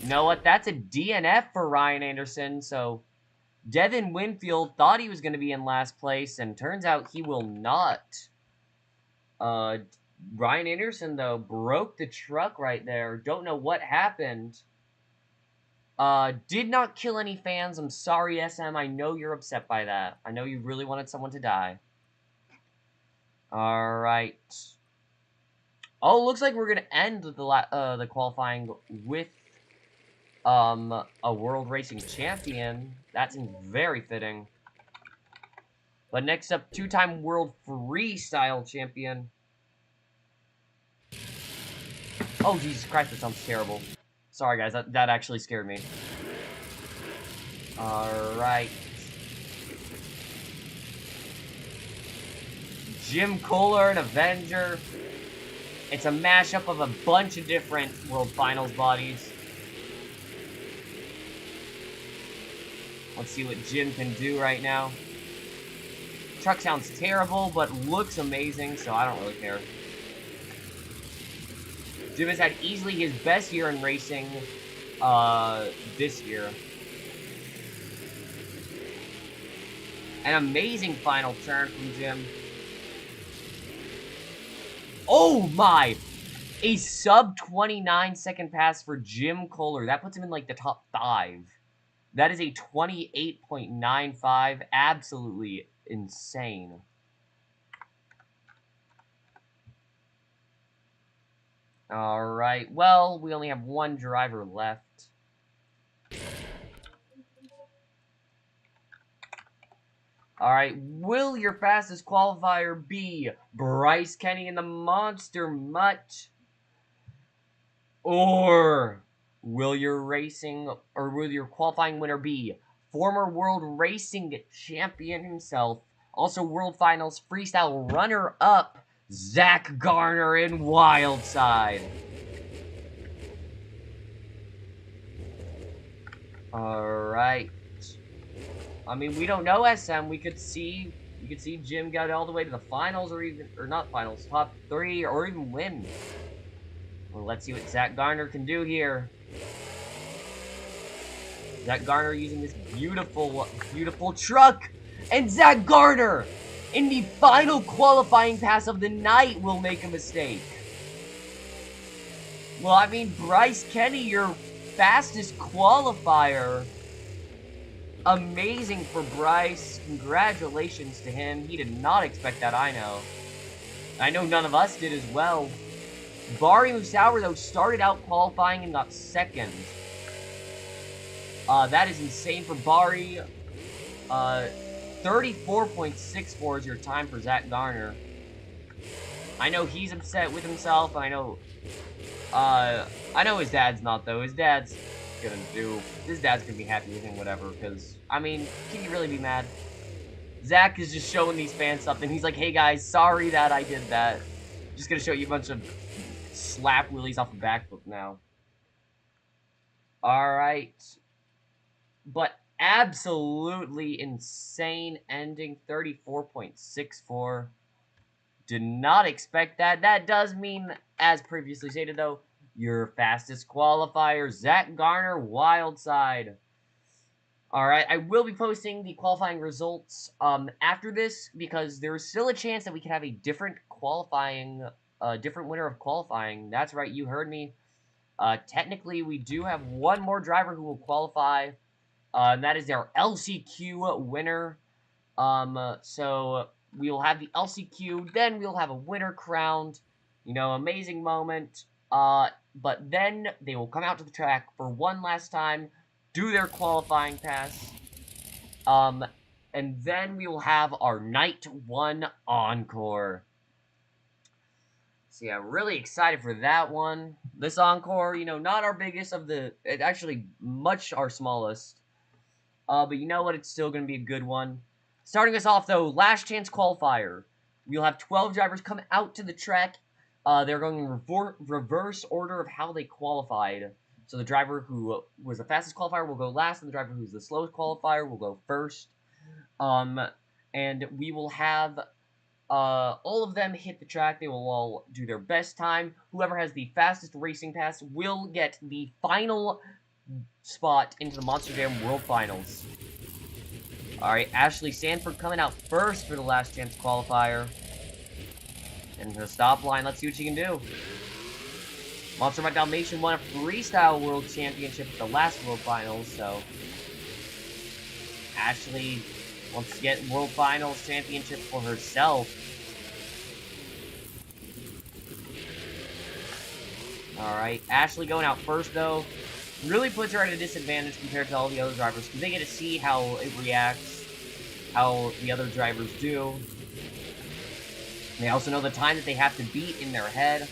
You know what? That's a DNF for Ryan Anderson, so... Devin Winfield thought he was going to be in last place, and turns out he will not. Ryan Anderson, though, broke the truck right there. Don't know what happened. Did not kill any fans. I'm sorry, SM. I know you're upset by that. I know you really wanted someone to die. Alright. Oh, looks like we're going to end the qualifying with a World Racing Champion. That seems very fitting. But next up, 2-time World Freestyle Champion. Oh, Jesus Christ, that sounds terrible. Sorry, guys, that actually scared me. Alright. Jim Kohler and Avenger. It's a mashup of a bunch of different World Finals bodies. Let's see what Jim can do right now. Truck sounds terrible, but looks amazing, so I don't really care. Jim has had easily his best year in racing this year. An amazing final turn from Jim. Oh my! A sub 29 second pass for Jim Kohler. That puts him in like the top 5. That is a 28.95. Absolutely insane. Alright, well, we only have one driver left. Alright, will your fastest qualifier be Bryce Kenny in the Monster Mutt? Or will your qualifying winner be former world racing champion himself, also world finals freestyle runner-up, Zach Garner in Wildside? Alright. I mean, we don't know SM. We could see Jim get all the way to the finals, or not finals, top 3, or even win. Well, let's see what Zach Garner can do here. Zach Garner using this beautiful, beautiful truck, and Zach Garner in the final qualifying pass of the night will make a mistake. Well, I mean, Bryce Kenny, your fastest qualifier. Amazing for Bryce. Congratulations to him. He did not expect that, I know. I know none of us did as well. Bari Musawer, though, started out qualifying and got second. That is insane for Bari. 34.64 is your time for Zach Garner. I know he's upset with himself, and I know his dad's not, though. His dad's gonna be happy with him, whatever, because, I mean, can you really be mad? Zach is just showing these fans something. He's like, hey guys, sorry that I did that. Just gonna show you a bunch of slap wheelies off the backflip now. Alright. But absolutely insane ending, 34.64. Did not expect that. That does mean, as previously stated though, your fastest qualifier, Zach Garner, Wildside. Alright, I will be posting the qualifying results after this, because there is still a chance that we could have a different different winner of qualifying. That's right, you heard me. Technically, we do have one more driver who will qualify, and that is our LCQ winner. So we will have the LCQ, then we'll have a winner crowned. You know, amazing moment. But then they will come out to the track for one last time, do their qualifying pass, and then we will have our Night 1 encore. So yeah, really excited for that one. This encore, you know, not our biggest of actually much our smallest. But you know what, it's still going to be a good one. Starting us off though, last chance qualifier. We'll have 12 drivers come out to the track. They're going in reverse order of how they qualified. So the driver who was the fastest qualifier will go last, and the driver who's the slowest qualifier will go first. And we will have all of them hit the track. They will all do their best time. Whoever has the fastest racing pass will get the final spot into the Monster Jam World Finals. Alright, Ashley Sanford coming out first for the last chance qualifier. And her stop line, let's see what she can do. Monster Mutt Dalmatian won a Freestyle World Championship at the last World Finals, so Ashley wants to get World Finals Championship for herself. Alright, Ashley going out first, though, really puts her at a disadvantage compared to all the other drivers, because they get to see how it reacts, how the other drivers do. They also know the time that they have to beat in their head.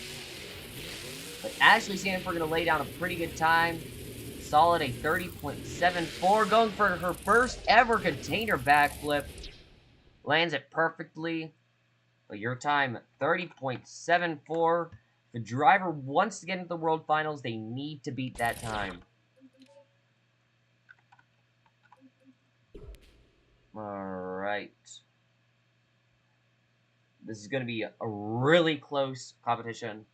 But Ashley Sanford going to lay down a pretty good time. Solid a 30.74. Going for her first ever container backflip. Lands it perfectly. But your time, 30.74. If the driver wants to get into the World Finals, they need to beat that time. Alright. This is going to be a really close competition.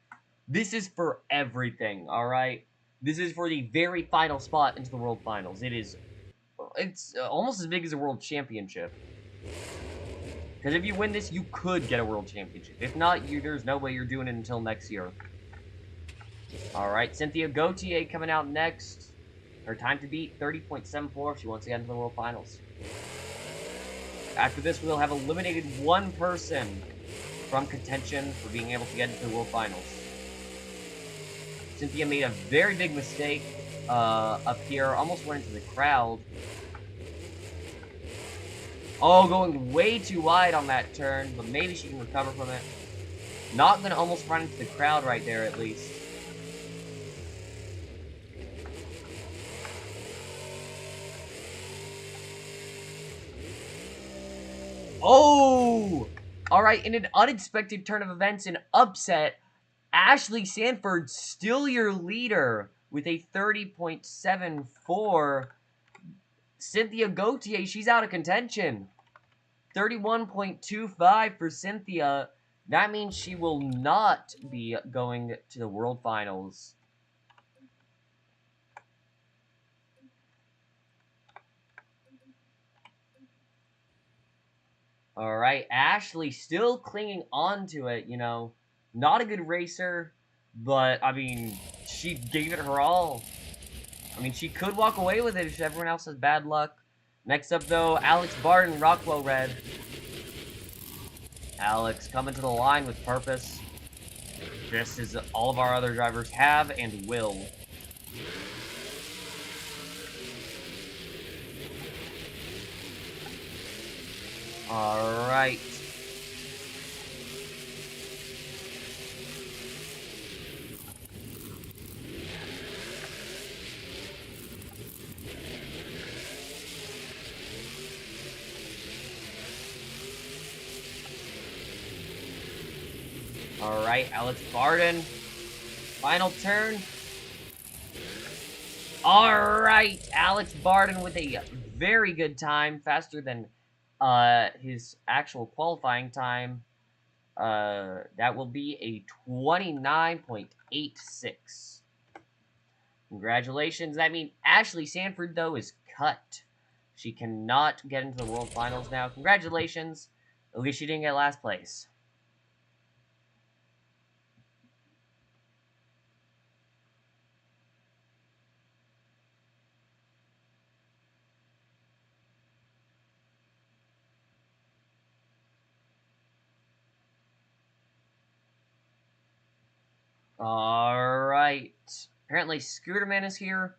This is for everything, alright? This is for the very final spot into the World Finals. It's almost as big as a World Championship. Because if you win this, you could get a World Championship. If not, there's no way you're doing it until next year. Alright, Cynthia Gauthier coming out next. Her time to beat, 30.74 if she wants to get into the World Finals. After this, we'll have eliminated one person from contention for being able to get into the World Finals. Cynthia made a very big mistake up here, almost went into the crowd. Oh, going way too wide on that turn, but maybe she can recover from it. Not gonna almost run into the crowd right there, at least. Oh! Alright, in an unexpected turn of events and upset, Ashley Sanford still your leader with a 30.74. Cynthia Gauthier, she's out of contention. 31.25 for Cynthia. That means she will not be going to the World Finals. Alright, Ashley still clinging on to it, you know. Not a good racer, but, I mean, she gave it her all. I mean, she could walk away with it if everyone else has bad luck. Next up, though, Alex Barton, Rockwell Red. Alex coming to the line with purpose, just as all of our other drivers have and will. Alright. Alright, Alex Barton. Final turn. Alright, Alex Barton with a very good time. Faster than his actual qualifying time. That will be a 29.86. Congratulations. That means Ashley Sanford, though, is cut. She cannot get into the World Finals now. Congratulations. At least she didn't get last place. Alright. Apparently Scooterman is here.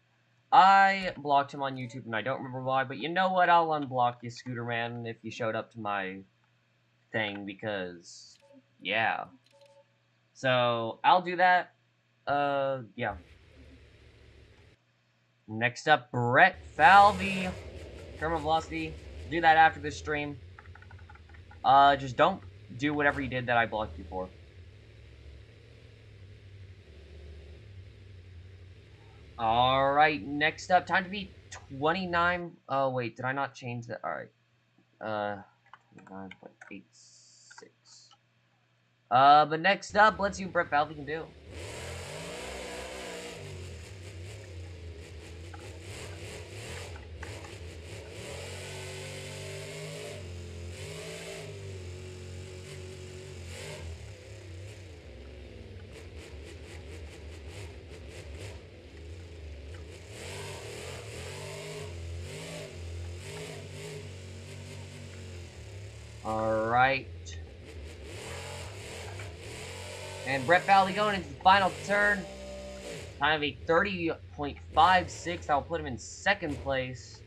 I blocked him on YouTube and I don't remember why, but you know what? I'll unblock you, Scooterman, if you showed up to my thing, because, yeah. So, I'll do that. Yeah. Next up, Brett Falvey. Terminal Velocity. Do that after this stream. Just don't do whatever you did that I blocked you for. Alright, next up, time to be 29. Oh, wait, did I not change that? Alright. 29.86. But next up, let's see what Brett Falvey can do. Alright. And Brett Falvey going into the final turn. Kind of a 30.56. I'll put him in second place.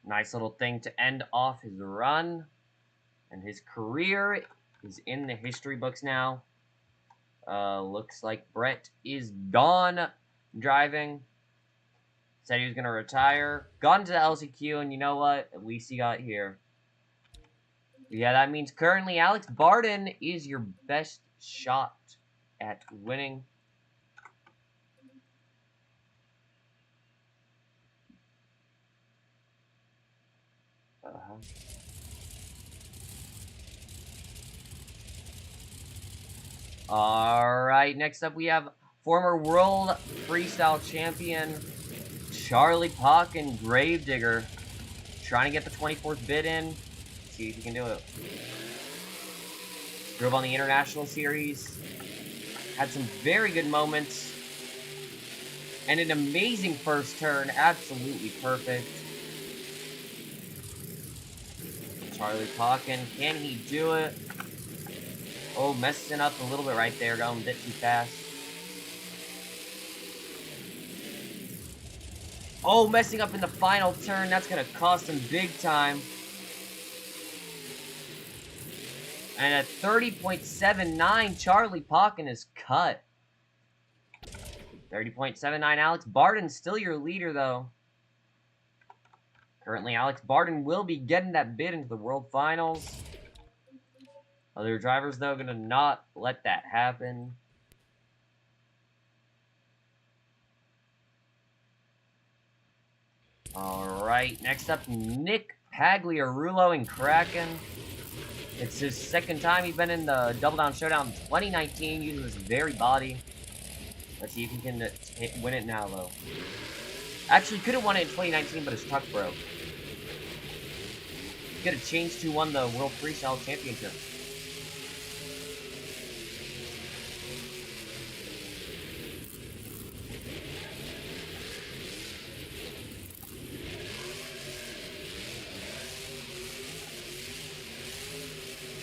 Nice little thing to end off his run. And his career is in the history books now. Looks like Brett is gone driving. Said he was going to retire. Got into the LCQ, and you know what? At least he got here. Yeah, that means currently Alex Barton is your best shot at winning. Alright, next up we have former world freestyle champion Charlie Pock and Gravedigger. Trying to get the 24th bid in. See if he can do it. Drove on the International Series. Had some very good moments. And an amazing first turn. Absolutely perfect. Charlie Pocken. Can he do it? Oh, messing up a little bit right there. Going a bit too fast. Oh, messing up in the final turn. That's going to cost him big time. And at 30.79, Charlie Pocken is cut. 30.79, Alex Barden still your leader, though. Currently, Alex Barden will be getting that bid into the World Finals. Other drivers, though, gonna not let that happen. Alright, next up, Nick Pagliarulo in Kraken. It's his second time he's been in the Double Down Showdown in 2019, using this very body. Let's see if he can win it now, though. Actually, could have won it in 2019, but his truck broke. He could have changed to won the World Freestyle Championship.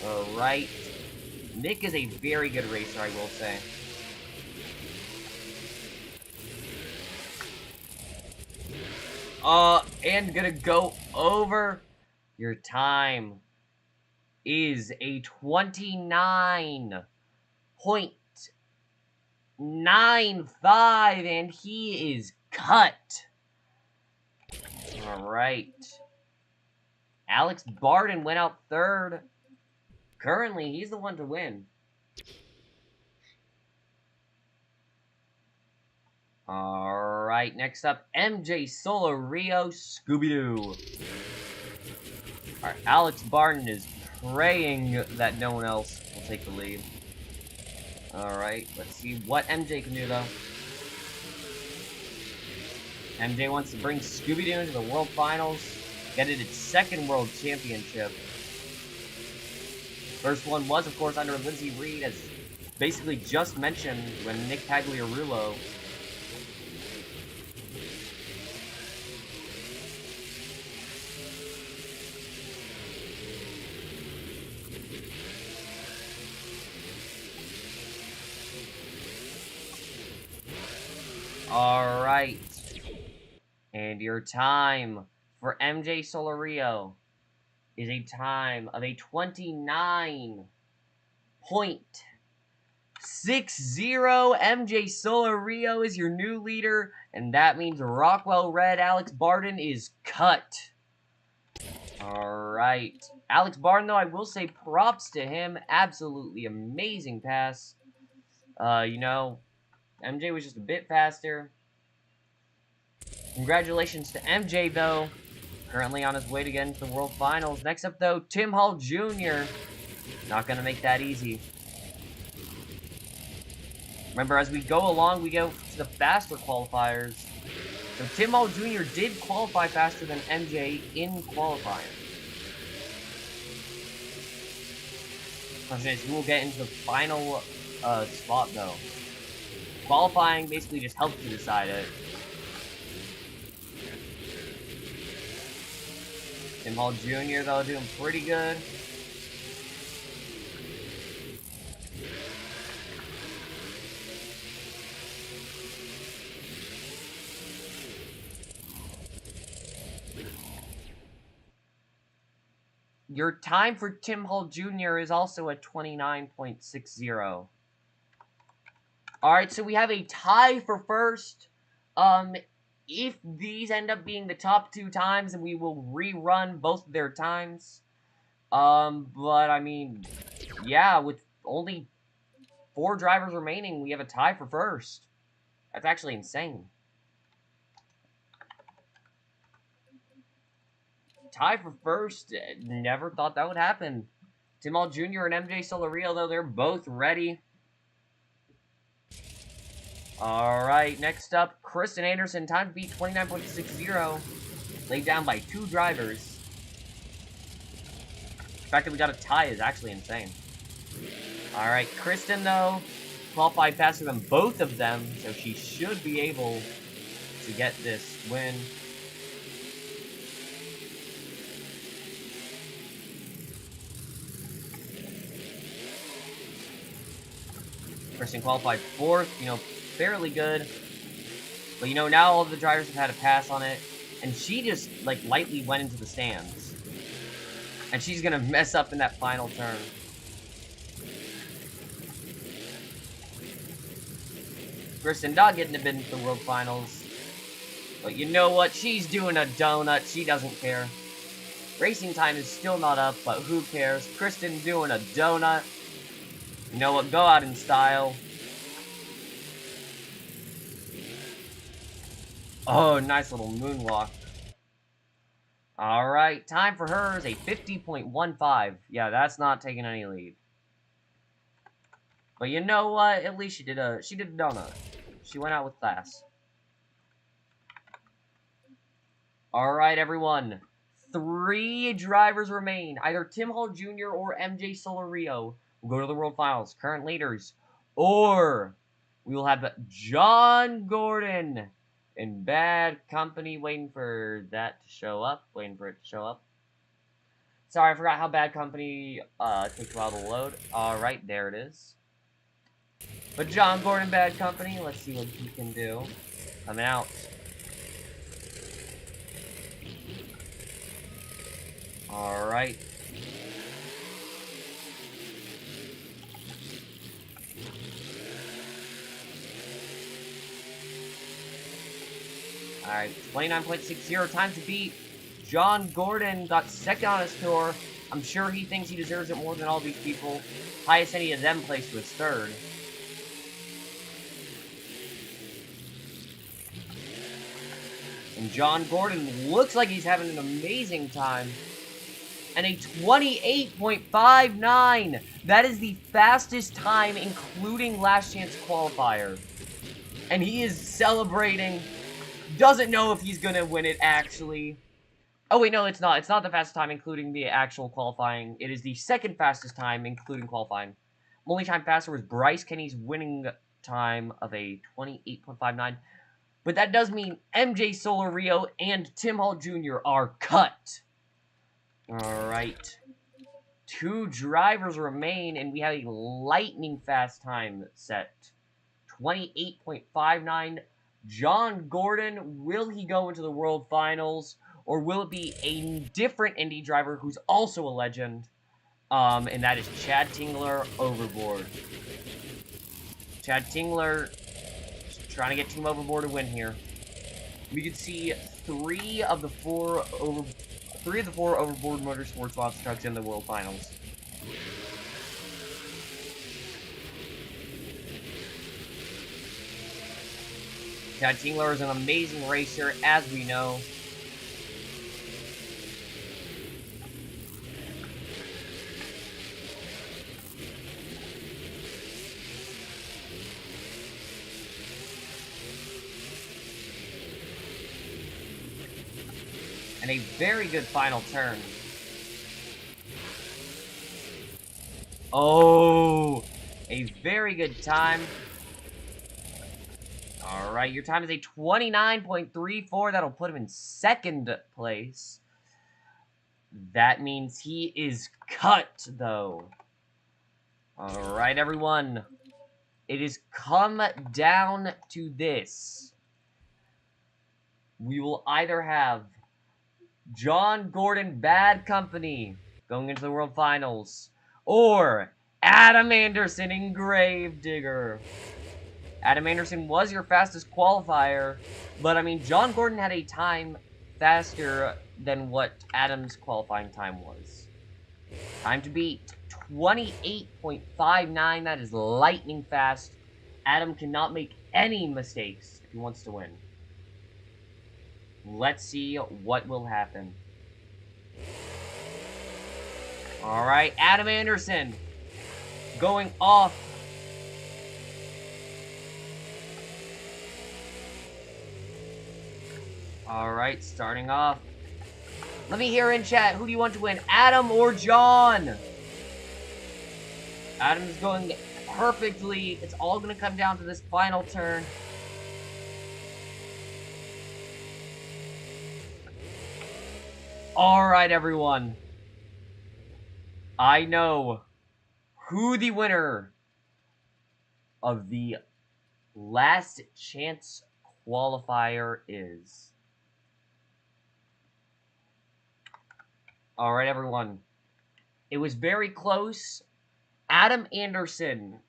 Alright. Nick is a very good racer, I will say. And gonna go over. Your time is a 29.95, and he is cut. Alright. Alex Barden went out third. Currently, he's the one to win. Alright, next up, MJ Solario, Scooby-Doo. Alright, Alex Barden is praying that no one else will take the lead. Alright, let's see what MJ can do, though. MJ wants to bring Scooby-Doo into the World Finals, get it its second World Championship. First one was, of course, under Lindsey Reed, as basically just mentioned when Nick Pagliarulo Alright. And your time for MJ Solario is a time of a 29.60. MJ Solario is your new leader, and that means Rockwell Red Alex Barden is cut. Alright. Alex Barden, though, I will say props to him. Absolutely amazing pass. You know, MJ was just a bit faster. Congratulations to MJ, though. Currently on his way to get into the World Finals. Next up, though, Tim Hall Jr. Not going to make that easy. Remember, as we go along, we go to the faster qualifiers. So Tim Hall Jr. did qualify faster than MJ in qualifying. Question is, who will get into the final spot, though? Qualifying basically just helps to decide it. Tim Hall Jr., though, doing pretty good. Your time for Tim Hall Jr. is also at 29.60. Alright, so we have a tie for first. If these end up being the top two times, then we will rerun both of their times. But, I mean, yeah, with only 4 drivers remaining, we have a tie for first. That's actually insane. Tie for first, never thought that would happen. Tim Hall Jr. and MJ Solario, though, they're both ready. Alright, next up, Kristen Anderson, time to beat 29.60, laid down by 2 drivers. The fact that we got a tie is actually insane. Alright, Kristen, though, qualified faster than both of them, so she should be able to get this win. Kristen qualified 4th, you know, fairly good. But, you know, now all of the drivers have had a pass on it. And she just, like, lightly went into the stands. And she's gonna mess up in that final turn. Kristen not getting to bid into the World Finals. But you know what? She's doing a donut. She doesn't care. Racing time is still not up, but who cares? Kristen doing a donut. You know what? Go out in style. Oh, nice little moonwalk. Alright, time for her is a 50.15. Yeah, that's not taking any lead. But you know what? At least she did a donut. She went out with class. Alright, everyone. 3 drivers remain. Either Tim Hall Jr. or MJ Solario will go to the World Finals. Current leaders. Or we will have John Gordon in bad company, waiting for that to show up. Sorry, I forgot how bad company takes a while to load. Alright, there it is. But John Gordon, bad company. Let's see what he can do. Coming out. Alright. Alright, 29.60 time to beat. John Gordon got second on his tour. I'm sure he thinks he deserves it more than all these people. Highest any of them placed was third. And John Gordon looks like he's having an amazing time. And a 28.59. That is the fastest time, including last chance qualifier. And he is celebrating. Doesn't know if he's gonna win it, actually. Oh, wait, no, it's not. It's not the fastest time, including the actual qualifying. It is the second fastest time, including qualifying. Only time faster was Bryce Kenny's winning time of a 28.59. But that does mean MJ Solario and Tim Hall Jr. are cut. Alright. 2 drivers remain, and we have a lightning fast time set. 28.59. John Gordon, will he go into the World Finals? Or will it be a different Indy driver who's also a legend? And that is Chad Tingler overboard. Chad Tingler trying to get Team Overboard to win here. We could see 3 of the 4 Overboard Motorsports Lots trucks in the World Finals. Chad Tingler is an amazing racer, as we know. And a very good final turn. Oh, a very good time. Alright, your time is a 29.34. That'll put him in second place. That means he is cut, though. Alright, everyone. It has come down to this. We will either have John Gordon, bad company, going into the World Finals, or Adam Anderson in Gravedigger. Adam Anderson was your fastest qualifier, but I mean, John Gordon had a time faster than what Adam's qualifying time was. Time to beat 28.59. That is lightning fast. Adam cannot make any mistakes if he wants to win. Let's see what will happen. Alright, Adam Anderson going off. Alright, starting off. Let me hear in chat, who do you want to win, Adam or John? Adam's going perfectly. It's all going to come down to this final turn. Alright, everyone. I know who the winner of the last chance qualifier is. Alright, everyone. It was very close. Adam Anderson.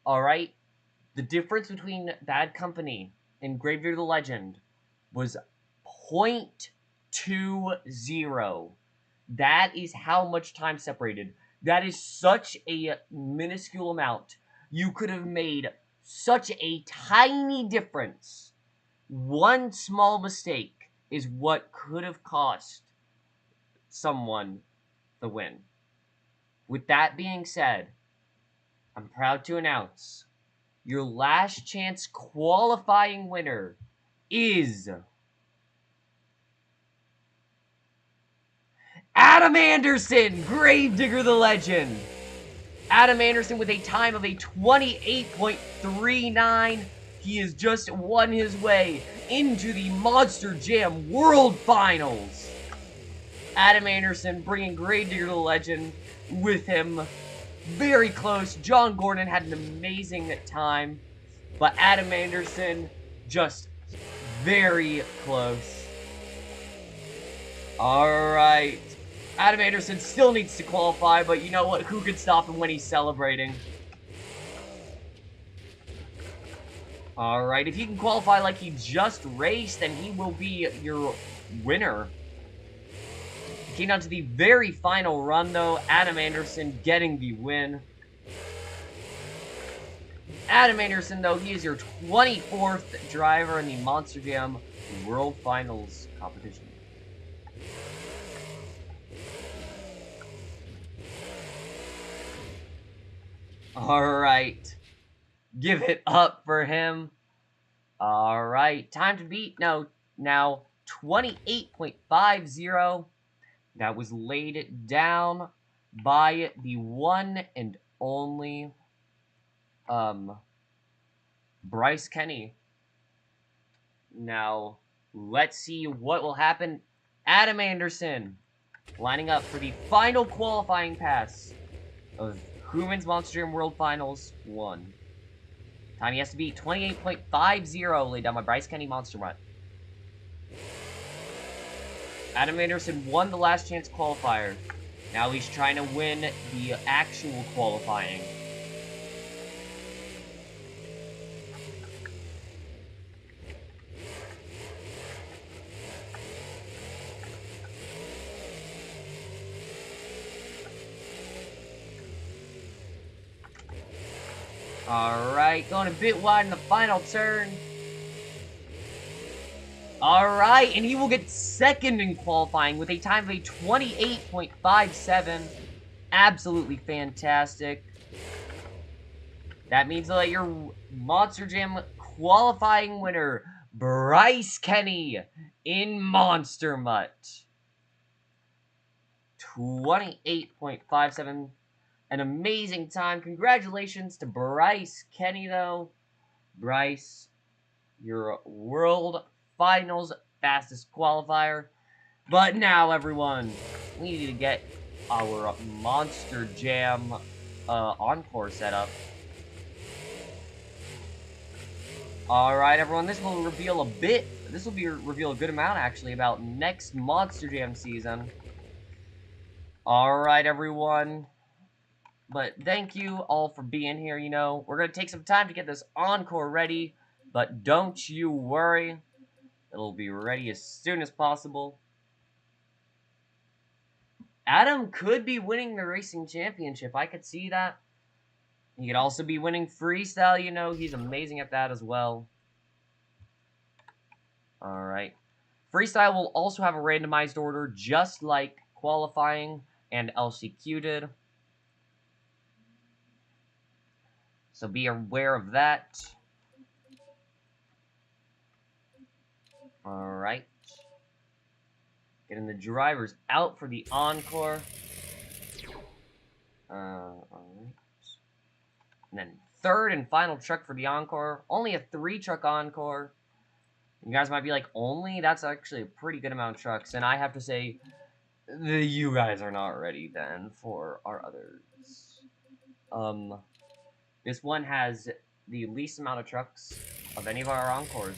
Alright. The difference between Bad Company and Gravedigger the Legend was 0.20. That is how much time separated. That is such a minuscule amount. You could have made such a tiny difference. One small mistake is what could have cost someone the win. With that being said, I'm proud to announce your last chance qualifying winner is Adam Anderson, Gravedigger the Legend. Adam Anderson with a time of a 28.39. He has just won his way into the Monster Jam World Finals. Adam Anderson bringing Gravedigger the Legend with him. Very close. John Gordon had an amazing time. But Adam Anderson just very close. Alright. Adam Anderson still needs to qualify, but you know what? Who could stop him when he's celebrating? Alright, if he can qualify like he just raced, then he will be your winner. Came down to the very final run, though. Adam Anderson getting the win. Adam Anderson, though, he is your 24th driver in the Monster Jam World Finals competition. Alright. Give it up for him. Alright. Time to beat now 28.50. That was laid down by the one and only Bryce Kenny. Now, let's see what will happen. Adam Anderson lining up for the final qualifying pass of Hooman's Monster Jam World Finals 1. Time he has to beat 28.50, laid down by Bryce Kenny Monster Mutt. Adam Anderson won the last chance qualifier. Now he's trying to win the actual qualifying. Alright, going a bit wide in the final turn. Alright, and he will get second in qualifying with a time of a 28.57. Absolutely fantastic. That means that your Monster Jam qualifying winner, Bryce Kenny in Monster Mutt. 28.57. An amazing time. Congratulations to Bryce Kenny, though. Bryce, your World Finals fastest qualifier. But now, everyone, we need to get our Monster Jam Encore set up. Alright, everyone, this will reveal a bit. This will reveal a good amount, actually, about next Monster Jam season. Alright, everyone. But thank you all for being here, you know. We're going to take some time to get this Encore ready. But don't you worry. It'll be ready as soon as possible. Adam could be winning the racing championship. I could see that. He could also be winning freestyle, you know. He's amazing at that as well. Alright. Freestyle will also have a randomized order, just like qualifying and LCQ did. So be aware of that. Alright. Getting the drivers out for the Encore. Alright. And then third and final truck for the Encore. Only a 3-truck Encore. You guys might be like, only? That's actually a pretty good amount of trucks. And I have to say, you guys are not ready then for our others. This one has the least amount of trucks of any of our Encores.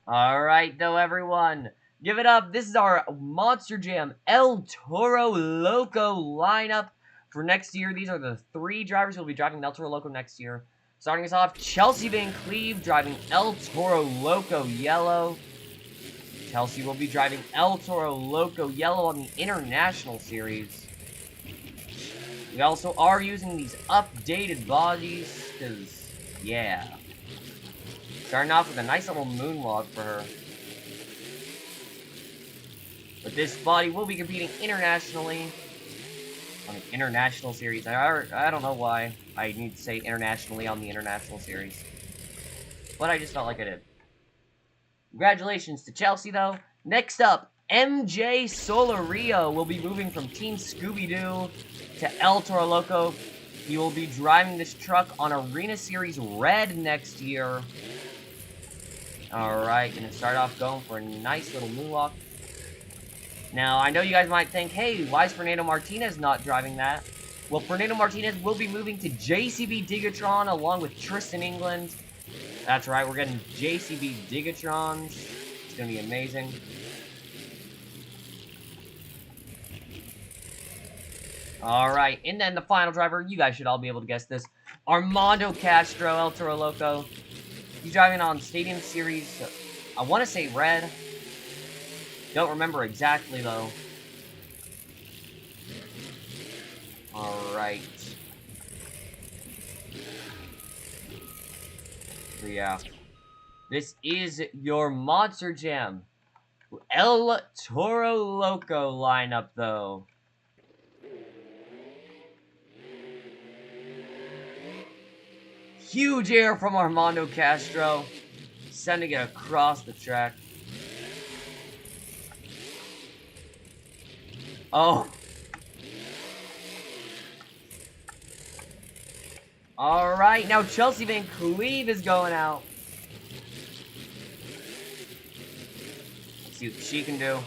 Alright, though, everyone. Give it up. This is our Monster Jam El Toro Loco lineup For next year, these are the 3 drivers who will be driving El Toro Loco next year. Starting us off, Chelsea Van Cleve driving El Toro Loco Yellow. Chelsea will be driving El Toro Loco Yellow on the International Series. We also are using these updated bodies, because, yeah. Starting off with a nice little moonwalk for her. But this body will be competing internationally on the International Series. I don't know why I need to say internationally on the International Series. But I just felt like I did. Congratulations to Chelsea, though. Next up, MJ Solario will be moving from Team Scooby-Doo to El Toro Loco. He will be driving this truck on Arena Series Red next year. Alright, gonna start off going for a nice little moonwalk. Now, I know you guys might think, hey, why is Fernando Martinez not driving that? Well, Fernando Martinez will be moving to JCB Digatron along with Tristan England. That's right, we're getting JCB Digatrons. It's gonna be amazing. Alright, and then the final driver, you guys should all be able to guess this. Armando Castro, El Toro Loco. He's driving on Stadium Series, I want to say red. Don't remember exactly, though. Alright. So, yeah. This is your Monster Jam El Toro Loco lineup, though. Huge air from Armando Castro. Sending it across the track. Oh. Alright, now Chelsea Van Cleve is going out. Let's see what she can do.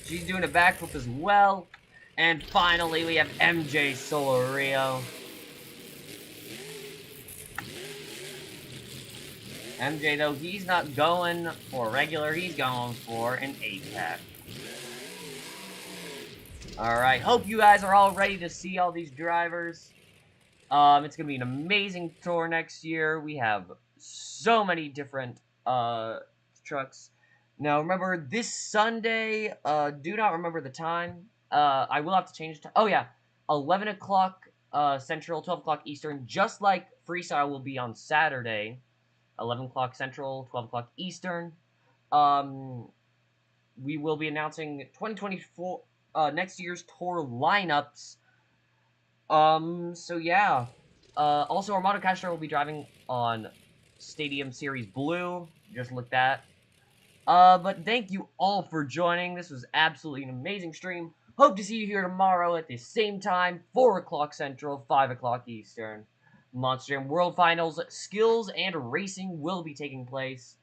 She's doing a backflip as well. And finally, we have MJ Solario. MJ, though, he's not going for regular, he's going for an 8-pack. Alright, hope you guys are all ready to see all these drivers. It's going to be an amazing tour next year. We have so many different trucks. Now, remember, this Sunday, do not remember the time. I will have to change it. Oh, yeah, 11 o'clock Central, 12 o'clock Eastern, just like Freestyle will be on Saturday. 11 o'clock Central, 12 o'clock Eastern. We will be announcing 2024 next year's tour lineups. So yeah. Also, Armando Castro will be driving on Stadium Series Blue. Just look that. But thank you all for joining. This was absolutely an amazing stream. Hope to see you here tomorrow at the same time, 4 o'clock Central, 5 o'clock Eastern. Monster Jam World Finals, Skills, and Racing will be taking place.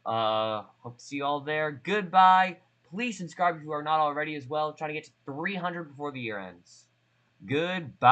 Hope to see you all there. Goodbye. Please subscribe if you are not already as well. Trying to get to 300 before the year ends. Goodbye.